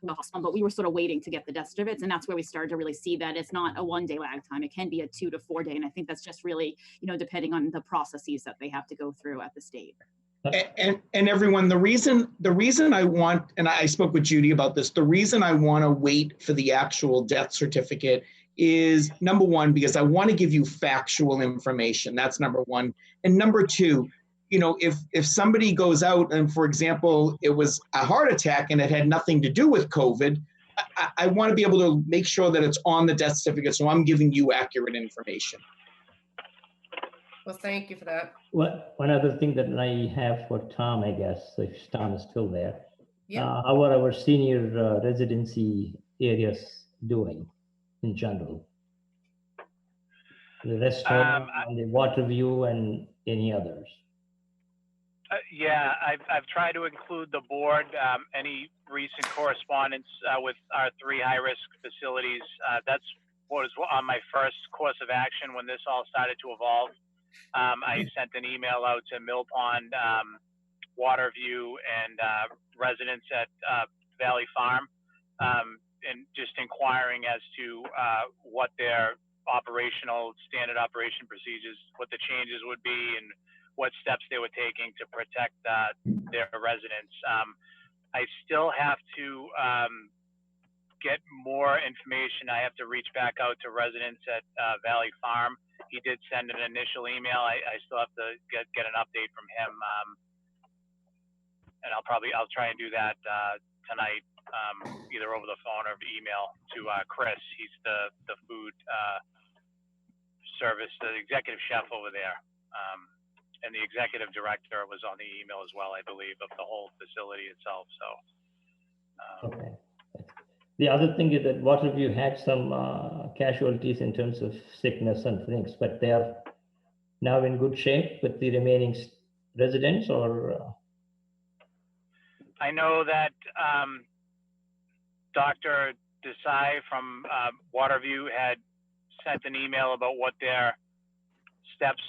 but we were sort of waiting to get the death certificates, and that's where we started to really see that it's not a 1 day lag time. It can be a 2 to 4 day, and I think that's just really, you know, depending on the processes that they have to go through at the state. And everyone, the reason I want, and I spoke with Judy about this, the reason I want to wait for the actual death certificate is, number one, because I want to give you factual information. That's number one. And number two, you know, if somebody goes out and, for example, it was a heart attack and it had nothing to do with COVID, I want to be able to make sure that it's on the death certificate. So I'm giving you accurate information. Well, thank you for that. One other thing that I have for Tom, I guess, if Tom is still there. Yeah. How are our senior residency areas doing in general? The rest home, the water view, and any others? Yeah, I've tried to include the board, any recent correspondence with our 3 high-risk facilities. That's was on my first course of action when this all started to evolve. I sent an email out to Mill Pond, Waterview, and residents at Valley Farm, and just inquiring as to what their standard operation procedures, what the changes would be, and what steps they were taking to protect their residents. I still have to get more information. I have to reach back out to residents at Valley Farm. He did send an initial email. I still have to get an update from him, and I'll try and do that tonight, either over the phone or email to Chris. He's the food service, the executive chef over there, and the executive director was on the email as well, I believe, of the whole facility itself. So. Okay. The other thing is that Waterview had some casualties in terms of sickness and things, but they are now in good shape with the remaining residents, or? I know that Dr. Desai from Waterview had sent an email about what their steps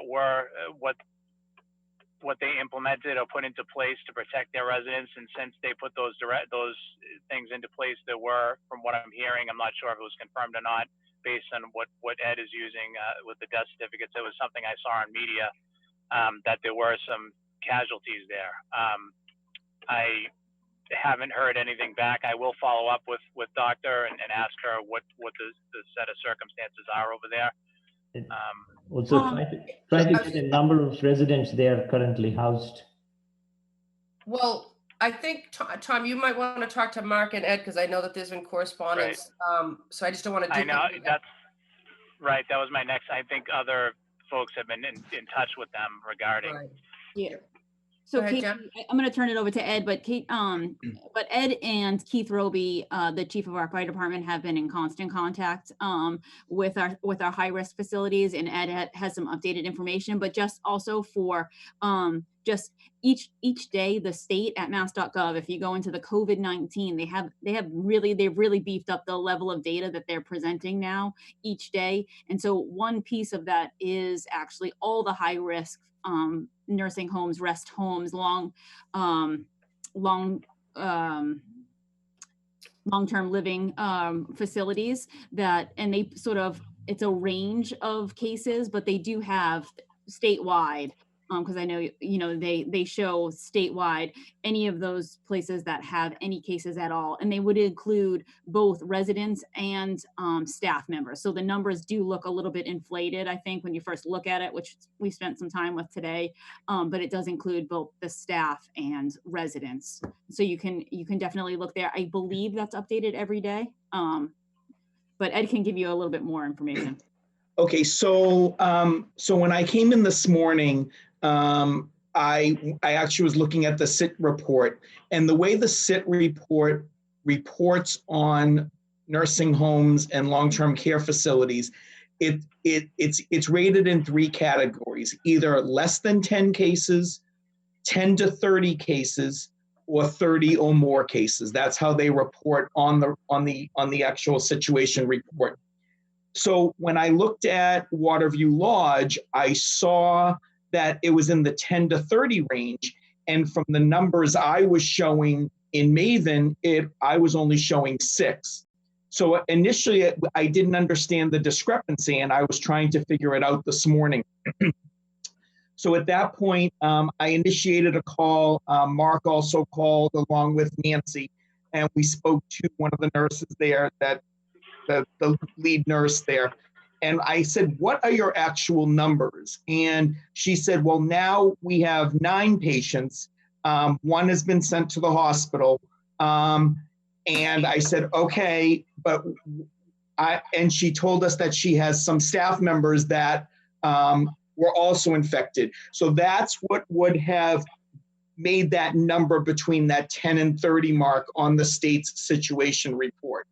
were, what they implemented or put into place to protect their residents. And since they put those things into place, there were, from what I'm hearing, I'm not sure if it was confirmed or not, based on what Ed is using with the death certificates. It was something I saw on media, that there were some casualties there. I haven't heard anything back. I will follow up with Doctor and ask her what the set of circumstances are over there. Also try to get a number of residents there currently housed. Well, I think, Tom, you might want to talk to Mark and Ed, because I know that there's been correspondence. Right. So I just don't want to do I know that's right. That was my next. I think other folks have been in touch with them regarding. Right. Yeah. So Kate, I'm going to turn it over to Ed, but but Ed and Keith Roby, the chief of our fire department, have been in constant contact with our high risk facilities, and Ed has some updated information. But just also for just each day, the state at mass.gov, if you go into the COVID-19, they've really beefed up the level of data that they're presenting now each day. And so one piece of that is actually all the high risk nursing homes, rest homes, long-term living facilities and they it's a range of cases, but they do have statewide, because I know, they show statewide any of those places that have any cases at all. And they would include both residents and staff members. So the numbers do look a little bit inflated, I think, when you first look at it, which we spent some time with today. But it does include both the staff and residents. So you can definitely look there. I believe that's updated every day. But Ed can give you a little bit more information. Okay, so when I came in this morning, I actually was looking at the SIT report, and the way the SIT report reports on nursing homes and long-term care facilities, it's rated in 3 categories: either less than 10 cases, 10 to 30 cases, or 30 or more cases. That's how they report on the actual situation report. So when I looked at Waterview Lodge, I saw that it was in the 10 to 30 range. And from the numbers I was showing in Maven, I was only showing 6. So initially I didn't understand the discrepancy, and I was trying to figure it out this morning. So at that point, I initiated a call. Mark also called along with Nancy, and we spoke to one of the nurses there, the lead nurse there. And I said, what are your actual numbers? And she said, well, now we have 9 patients. 1 has been sent to the hospital. And I said, okay, and she told us that she has some staff members that were also infected. So that's what would have made that number between that 10 and 30 mark on the state's situation report.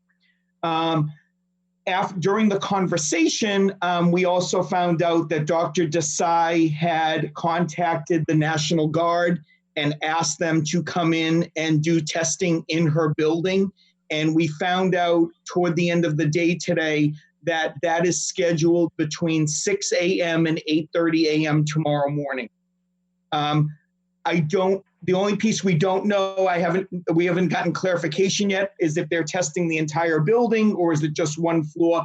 During the conversation, we also found out that Dr. Desai had contacted the National Guard and asked them to come in and do testing in her building. And we found out toward the end of the day today that is scheduled between 6 a.m. and 8:30 a.m. tomorrow morning. The only piece we don't know, we haven't gotten clarification yet, is if they're testing the entire building or is it just one floor.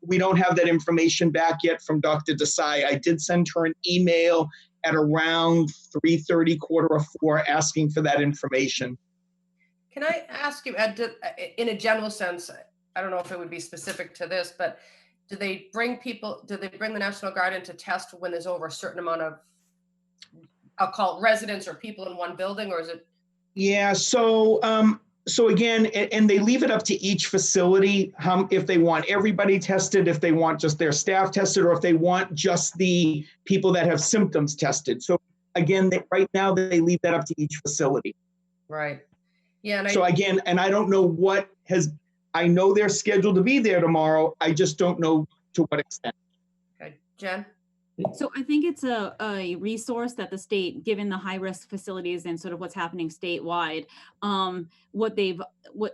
We don't have that information back yet from Dr. Desai. I did send her an email at around 3:30, 3:45, asking for that information. Can I ask you, Ed, in a general sense, I don't know if it would be specific to this, but do they bring the National Guard in to test when there's over a certain amount of, I'll call it residents or people in one building, or is it? Yeah, so again, and they leave it up to each facility, if they want everybody tested, if they want just their staff tested, or if they want just the people that have symptoms tested. So again, right now they leave that up to each facility. Right. Yeah. And I don't know I know they're scheduled to be there tomorrow. I just don't know to what extent. Okay, Jen? So I think it's a resource that the state, given the high risk facilities and sort of what's happening statewide,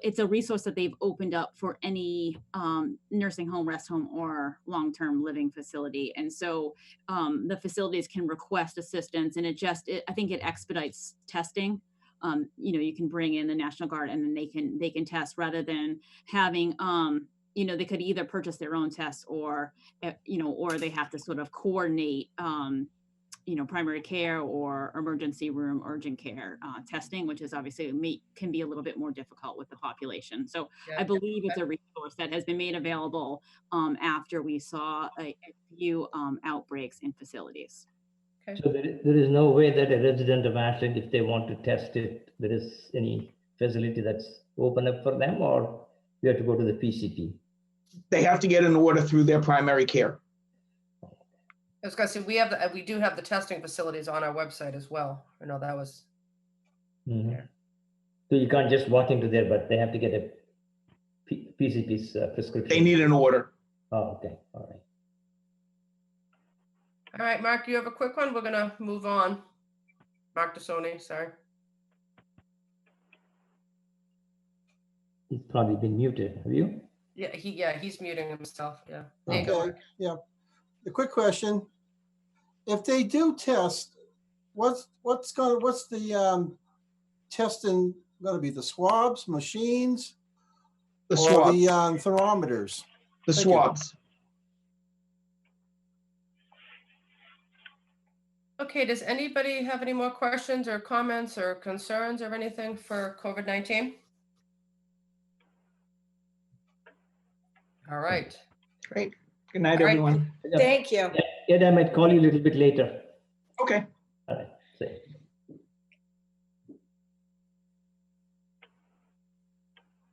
it's a resource that they've opened up for any nursing home, rest home, or long-term living facility. And so the facilities can request assistance, and I think it expedites testing. You can bring in the National Guard and then they can test, rather than having they could either purchase their own tests or they have to sort of coordinate, primary care or emergency room urgent care testing, which is obviously can be a little bit more difficult with the population. So yeah. I believe it's a resource that has been made available after we saw a few outbreaks in facilities. Okay. So there is no way that a resident of Ashland, if they want to test it, there is any facility that's open up for them, or we have to go to the PCP? They have to get an order through their primary care. I was going to say, we do have the testing facilities on our website as well. I know that was. Mm-hmm. Yeah. So you can't just walk into there, but they have to get a PCP's prescription. They need an order. Oh, okay. All right. All right, Mark, you have a quick one? We're going to move on. Mark DeSoni, sorry. He's probably been muted. Have you? Yeah, he's muting himself. Yeah. Okay. Yeah. The quick question: if they do test, what's the testing going to be? The swabs, machines, the swabs, the thermometers? The swabs. Okay. Does anybody have any more questions or comments or concerns or anything for COVID-19? All right. Great. Good night, everyone. Thank you. Ed, I might call you a little bit later. Okay. All right. See.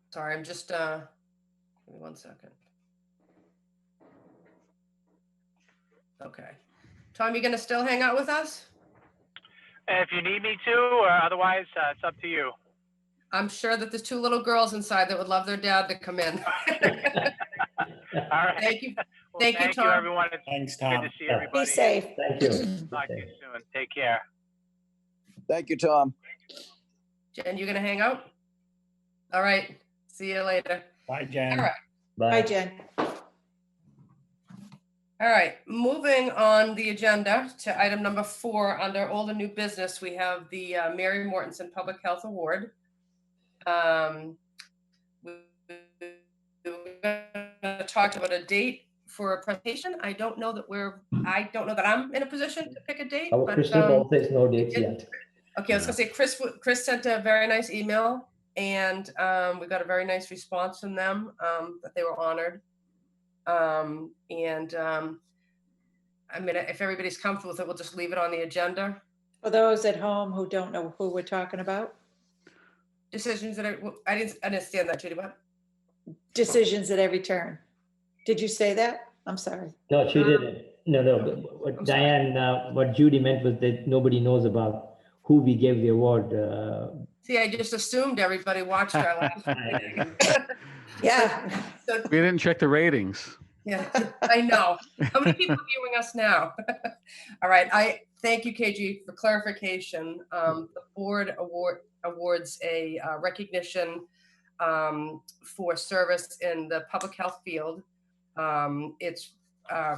Sorry, I'm just, give me 1 second. Okay. Tom, you going to still hang out with us? If you need me to, or otherwise, it's up to you. I'm sure that there's 2 little girls inside that would love their dad to come in. All right. Thank you. Well, thank you, Tom. You, everyone. It's Thanks, Tom. Good to see everybody. Be safe. Thank you. Talk to you soon. Take care. Thank you, Tom. Jen, you going to hang out? All right. See you later. Bye, Jen. All right. Bye, Jen. All right. Moving on the agenda to item number 4 under old and new business, we have the Mary Mortensen Public Health Award. We're going to talk about a date for a presentation. I don't know that I'm in a position to pick a date. Our crystal ball says no dates yet. Okay, I was going to say Chris sent a very nice email, and we got a very nice response from them that they were honored. I mean, if everybody's comfortable with it, we'll just leave it on the agenda. For those at home who don't know who we're talking about. Decisions that I didn't understand that, Judy. What? Decisions at every turn. Did you say that? I'm sorry. No, she didn't. No. What Diane, what Judy meant was that nobody knows about who we gave the award. See, I just assumed everybody watched our last meeting. Yeah. So, We didn't check the ratings. yeah, I know. How many people are viewing us now? All right. I thank you, KG, for clarification. The board awards a recognition for service in the public health field It's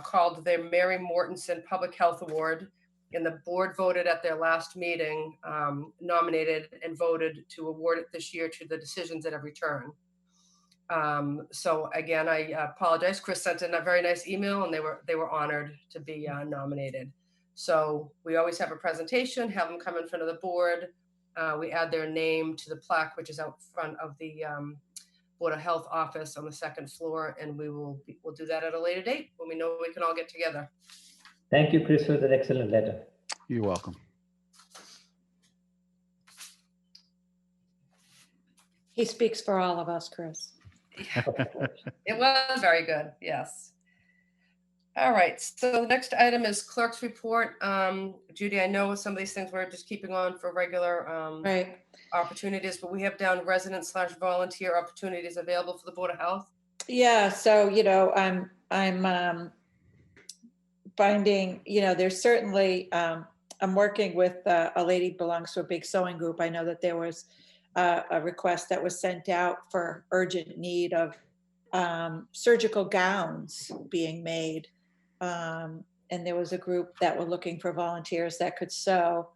called the Mary Mortensen Public Health Award, and the board voted at their last meeting, nominated and voted to award it this year to the decisions that have returned. So again, I apologize. Chris sent in a very nice email, and they were honored to be nominated. So we always have a presentation, have them come in front of the board. We add their name to the plaque, which is out front of the Board of Health office on the second floor, and we'll do that at a later date when we know we can all get together. Thank you, Chris, for that excellent letter. You're welcome. He speaks for all of us, Chris. It was very good, yes. All right, so the next item is clerk's report. Judy, I know some of these things we're just keeping on for regular Right. opportunities, but we have down resident/volunteer opportunities available for the Board of Health. Yeah, so, you know, I'm finding, you know, there's certainly, I'm working with a lady who belongs to a big sewing group. I know that there was a request that was sent out for urgent need of surgical gowns being made. And there was a group that were looking for volunteers that could sew.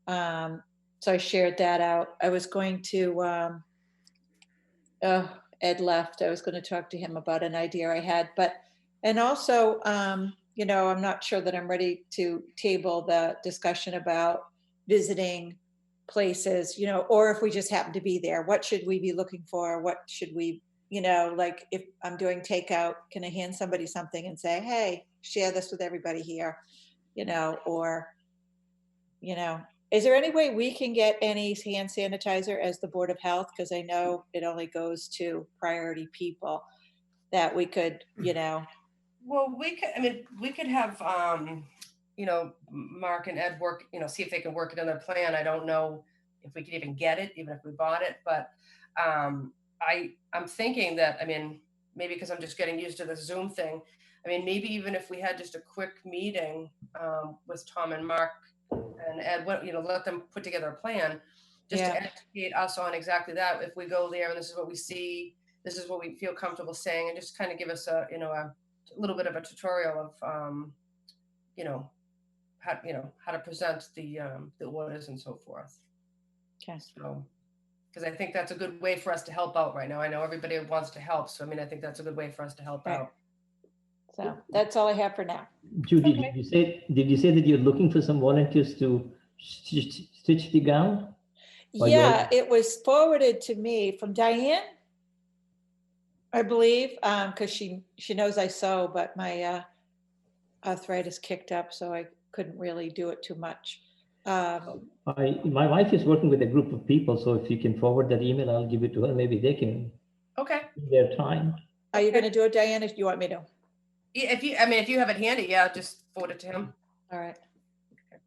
So I shared that out. I was going to, Ed left. I was going to talk to him about an idea I had, and also, you know, I'm not sure that I'm ready to table the discussion about visiting places, you know, or if we just happen to be there, what should we be looking for? What should we, you know, like if I'm doing takeout, can I hand somebody something and say, hey, share this with everybody here, you know, or, you know, is there any way we can get any hand sanitizer as the Board of Health? Because I know it only goes to priority people that we could, you know. Well, we could have, you know, Mark and Ed work, you know, see if they can work it in their plan. I don't know if we could even get it, even if we bought it, but I'm thinking that, I mean, maybe because I'm just getting used to the Zoom thing. I mean, maybe even if we had just a quick meeting with Tom and Mark and Ed, you know, let them put together a plan just to educate us on exactly that. If we go there and this is what we see, this is what we feel comfortable saying, and just kind of give us a, you know, a little bit of a tutorial of, you know, how to present the orders and so forth. Okay. So, because I think that's a good way for us to help out right now. I know everybody wants to help, so I mean, I think that's a good way for us to help out. So that's all I have for now. Judy, did you say that you're looking for some volunteers to stitch the gown? Yeah, it was forwarded to me from Diane, I believe, because she knows I sew, but my arthritis kicked up, so I couldn't really do it too much. My wife is working with a group of people, so if you can forward that email, I'll give it to her. Maybe they can. Okay. Their time. Are you going to do it, Diane? If you want me to. If you have it handy, yeah, just forward it to him. All right. Okay.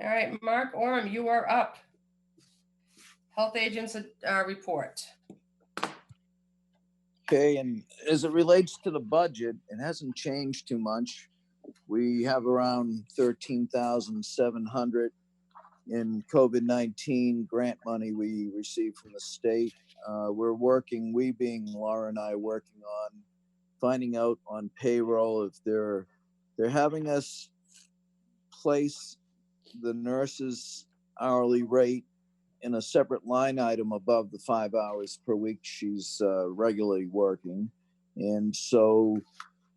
All right, Mark Orem, you are up. Health agents report. Okay, and as it relates to the budget, it hasn't changed too much. We have around 13,700 in COVID-19 grant money we received from the state. We're working, we being Laura and I, working on finding out on payroll if they're having us place the nurses' hourly rate in a separate line item above the 5 hours per week she's regularly working. And so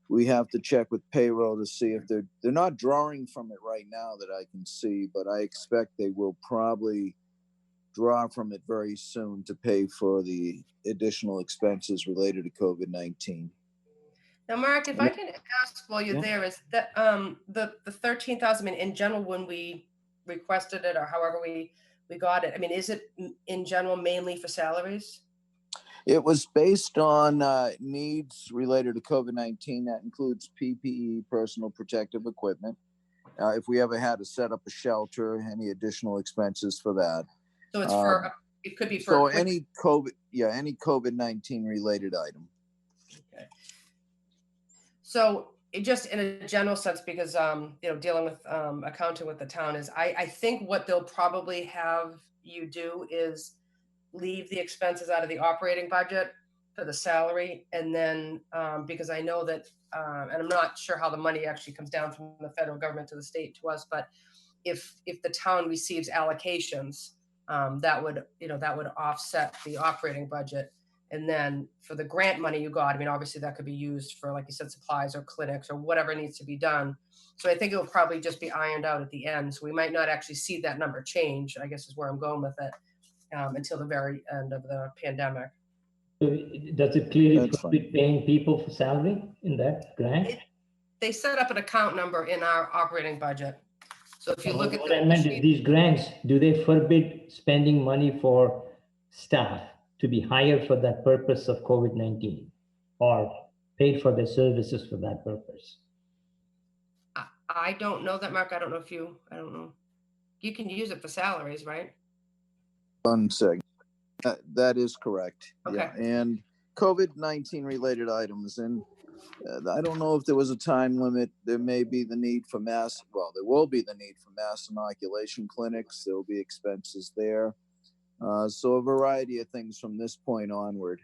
we have to check with payroll to see if they're not drawing from it right now that I can see, but I expect they will probably draw from it very soon to pay for the additional expenses related to COVID-19. Now, Mark, if I can ask while you're there, is that the 13,000 in general when we requested it or however we got it, I mean, is it in general mainly for salaries? It was based on needs related to COVID-19. That includes PPE, personal protective equipment. If we ever had to set up a shelter, any additional expenses for that. So it's for, it could be for. So any COVID-19 related item. Okay. So it just in a general sense, because, you know, dealing with accounting with the town is, I think what they'll probably have you do is leave the expenses out of the operating budget for the salary. And then, because I know that, and I'm not sure how the money actually comes down from the federal government to the state to us, but if the town receives allocations, that would offset the operating budget. And then for the grant money you got, I mean, obviously that could be used for, like you said, supplies or clinics or whatever needs to be done. So I think it will probably just be ironed out at the end. So we might not actually see that number change, I guess is where I'm going with it, until the very end of the pandemic. So does it clearly That's forbid paying people for salary in that grant? They set up an account number in our operating budget. So if you look at what I meant is these grants, do they forbid spending money for staff to be hired for that purpose of COVID-19 or paid for their services for that purpose? I don't know that, Mark. I don't know. You can use it for salaries, right? One sec. That is correct. Okay. Yeah, and COVID-19 related items. And I don't know if there was a time limit. There may be the need for there will be the need for mass inoculation clinics. There will be expenses there. So a variety of things from this point onward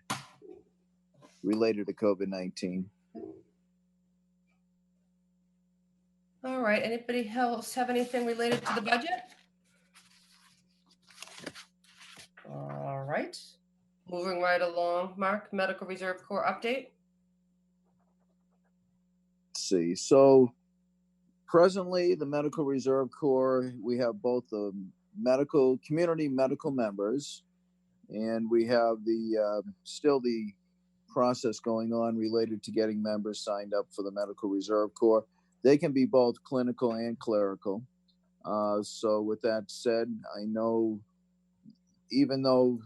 related to COVID-19. All right. Anybody else have anything related to the budget? All right. Moving right along, Mark, Medical Reserve Corps update. Let's see. So presently, the Medical Reserve Corps, we have both the community medical members, and we have the still the process going on related to getting members signed up for the Medical Reserve Corps. They can be both clinical and clerical. So with that said, I know even though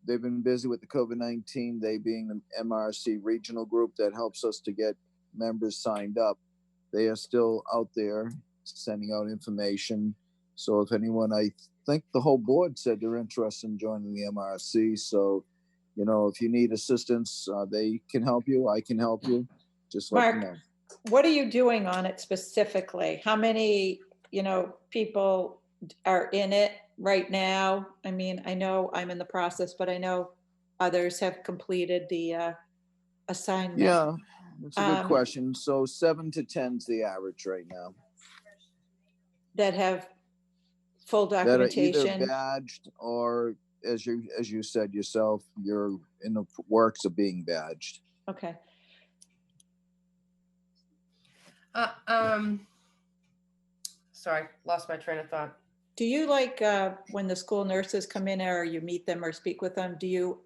they've been busy with the COVID-19, they being the MRC regional group that helps us to get members signed up, they are still out there sending out information. So if anyone, I think the whole board said they're interested in joining the MRC. So, if you need assistance, they can help you. I can help you. Just let me know. What are you doing on it specifically? How many, people are in it right now? I mean, I know I'm in the process, but I know others have completed the assignment. Yeah, that's a good question. So 7 to 10 is the average right now. That have full documentation. That are either badged or, as you said yourself, you're in the works of being badged. Okay. Sorry, lost my train of thought. Do you when the school nurses come in or you meet them or speak with them, do you,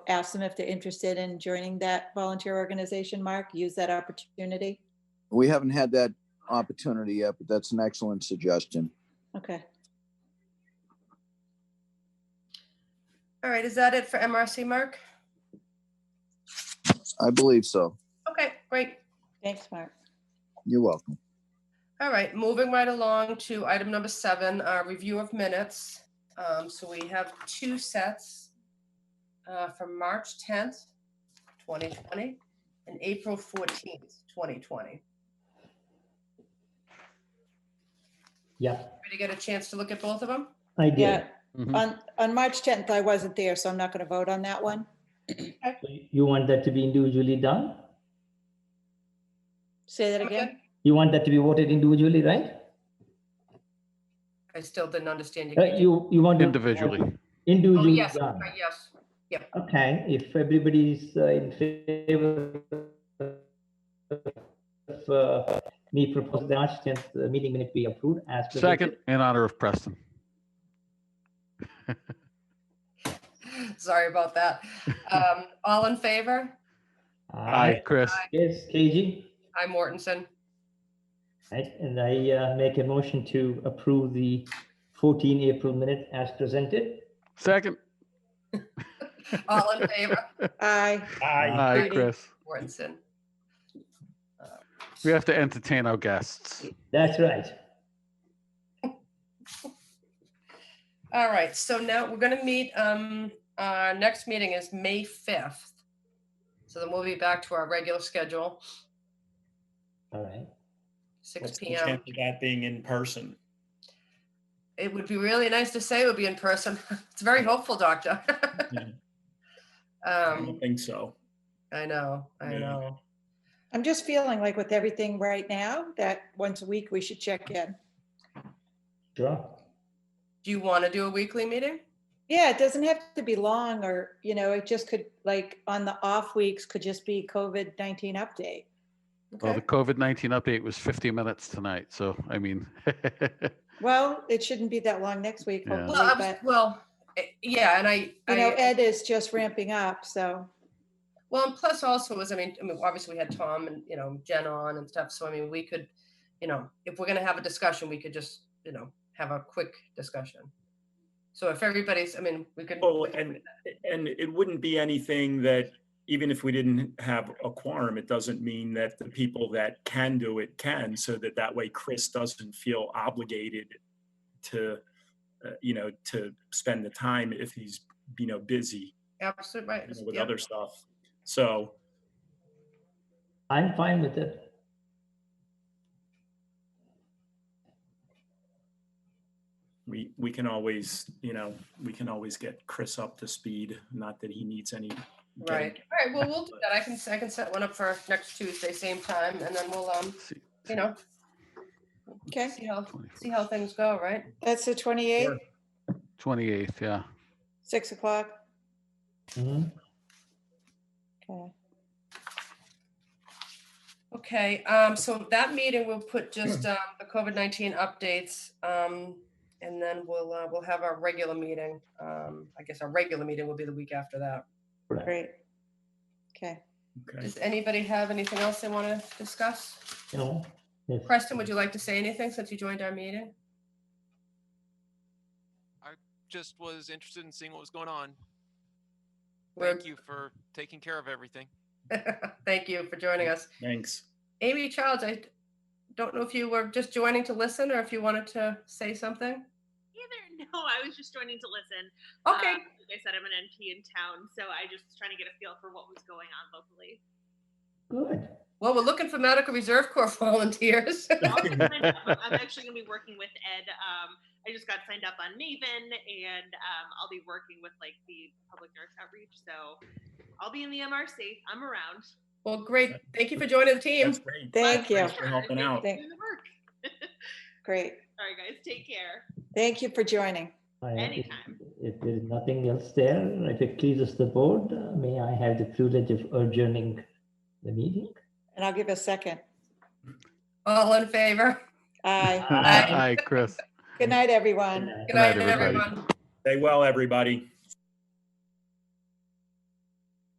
ask them if they're interested in joining that volunteer organization, Mark? Use that opportunity? We haven't had that opportunity yet, but that's an excellent suggestion. Okay. All right, is that it for MRC, Mark? I believe so. Okay, great. Thanks, Mark. You're welcome. All right, moving right along to item number 7, review of minutes. So we have 2 sets from March 10th, 2020 and April 14th, 2020. Yeah. Did you get a chance to look at both of them? I did. Yeah. Mhm. On March 10th, I wasn't there, so I'm not going to vote on that one. So you want that to be individually done? Say that again? You want that to be voted individually, right? I still didn't understand You want to Individually. individually yes, done. yes. Yep. Okay, if everybody's in favor of me proposing the March 10th meeting minute be approved as presented. Second, in honor of Preston. Sorry about that. All in favor? Aye, Chris. Yes, KG. Hi, Mortensen. Right, and I make a motion to approve the 14 April minute as presented. Second. All in favor? Aye. Aye, Chris. Mortensen. We have to entertain our guests. That's right. All right, so now we're going to meet, our next meeting is May 5th. So then we'll be back to our regular schedule, All right. 6 What's the p.m. chance of that being in person? It would be really nice to say it would be in person. It's very hopeful, Doctor. I don't think so. I know. I'm just feeling like with everything right now, that once a week we should check in. Sure. Do you want to do a weekly meeting? Yeah, it doesn't have to be long, or, you know, it just could, like, on the off weeks could just be COVID-19 update. Well, the COVID-19 update was 50 minutes tonight. So, I mean. Well, it shouldn't be that long next week, Yeah. hopefully, but, Yeah, and you know, Ed is just ramping up, so. well, and plus also was, I mean, obviously we had Tom and, you know, Jen on and stuff. So, I mean, we could, you know, if we're going to have a discussion, we could just, you know, have a quick discussion. So if everybody's, I mean, we could. Oh, and it wouldn't be anything that, even if we didn't have a quorum, it doesn't mean that the people that can do it can, so that way Chris doesn't feel obligated to, you know, to spend the time if he's, you know, busy. Absolutely right. You know, with other stuff. So. I'm fine with it. We can always, you know, we can always get Chris up to speed. Not that he needs any. Right. All right. Well, we'll do that. I can set one up for next Tuesday, same time, and then we'll you know, Okay. See how things go. Right. That's the 28th. Sure. 28th, yeah. 6 o'clock. Mm-hmm. Okay. Okay. So that meeting we'll put just the COVID-19 updates. And then we'll have our regular meeting. I guess our regular meeting will be the week after that. Great. Okay. Does anybody have anything else they want to discuss? No. Yes. Preston, would you like to say anything since you joined our meeting? I just was interested in seeing what was going on. We're- Thank you for taking care of everything. Thank you for joining us. Thanks. Amy Childs, I don't know if you were just joining to listen or if you wanted to say something. No, I was just joining to listen. Okay. Like I said, I'm an NP in town, so I just was trying to get a feel for what was going on locally. Good. Well, we're looking for Medical Reserve Corps volunteers. I'm actually going to be working with Ed. I just got signed up on Maven, and I'll be working with like the public nurse outreach. So I'll be in the MRC. I'm around. Well, great. Thank you for joining the team. That's great. Thank you. Thanks for helping out. Thank you for doing the work. Great. All right, guys. Take care. Thank you for joining. Anytime. If there is nothing else there, if it pleases the board, may I have the privilege of adjourning the meeting? And I'll give a second. All in favor? Aye. Hi, Chris. Good night, everyone. Good night, everybody. everyone. Stay well, everybody.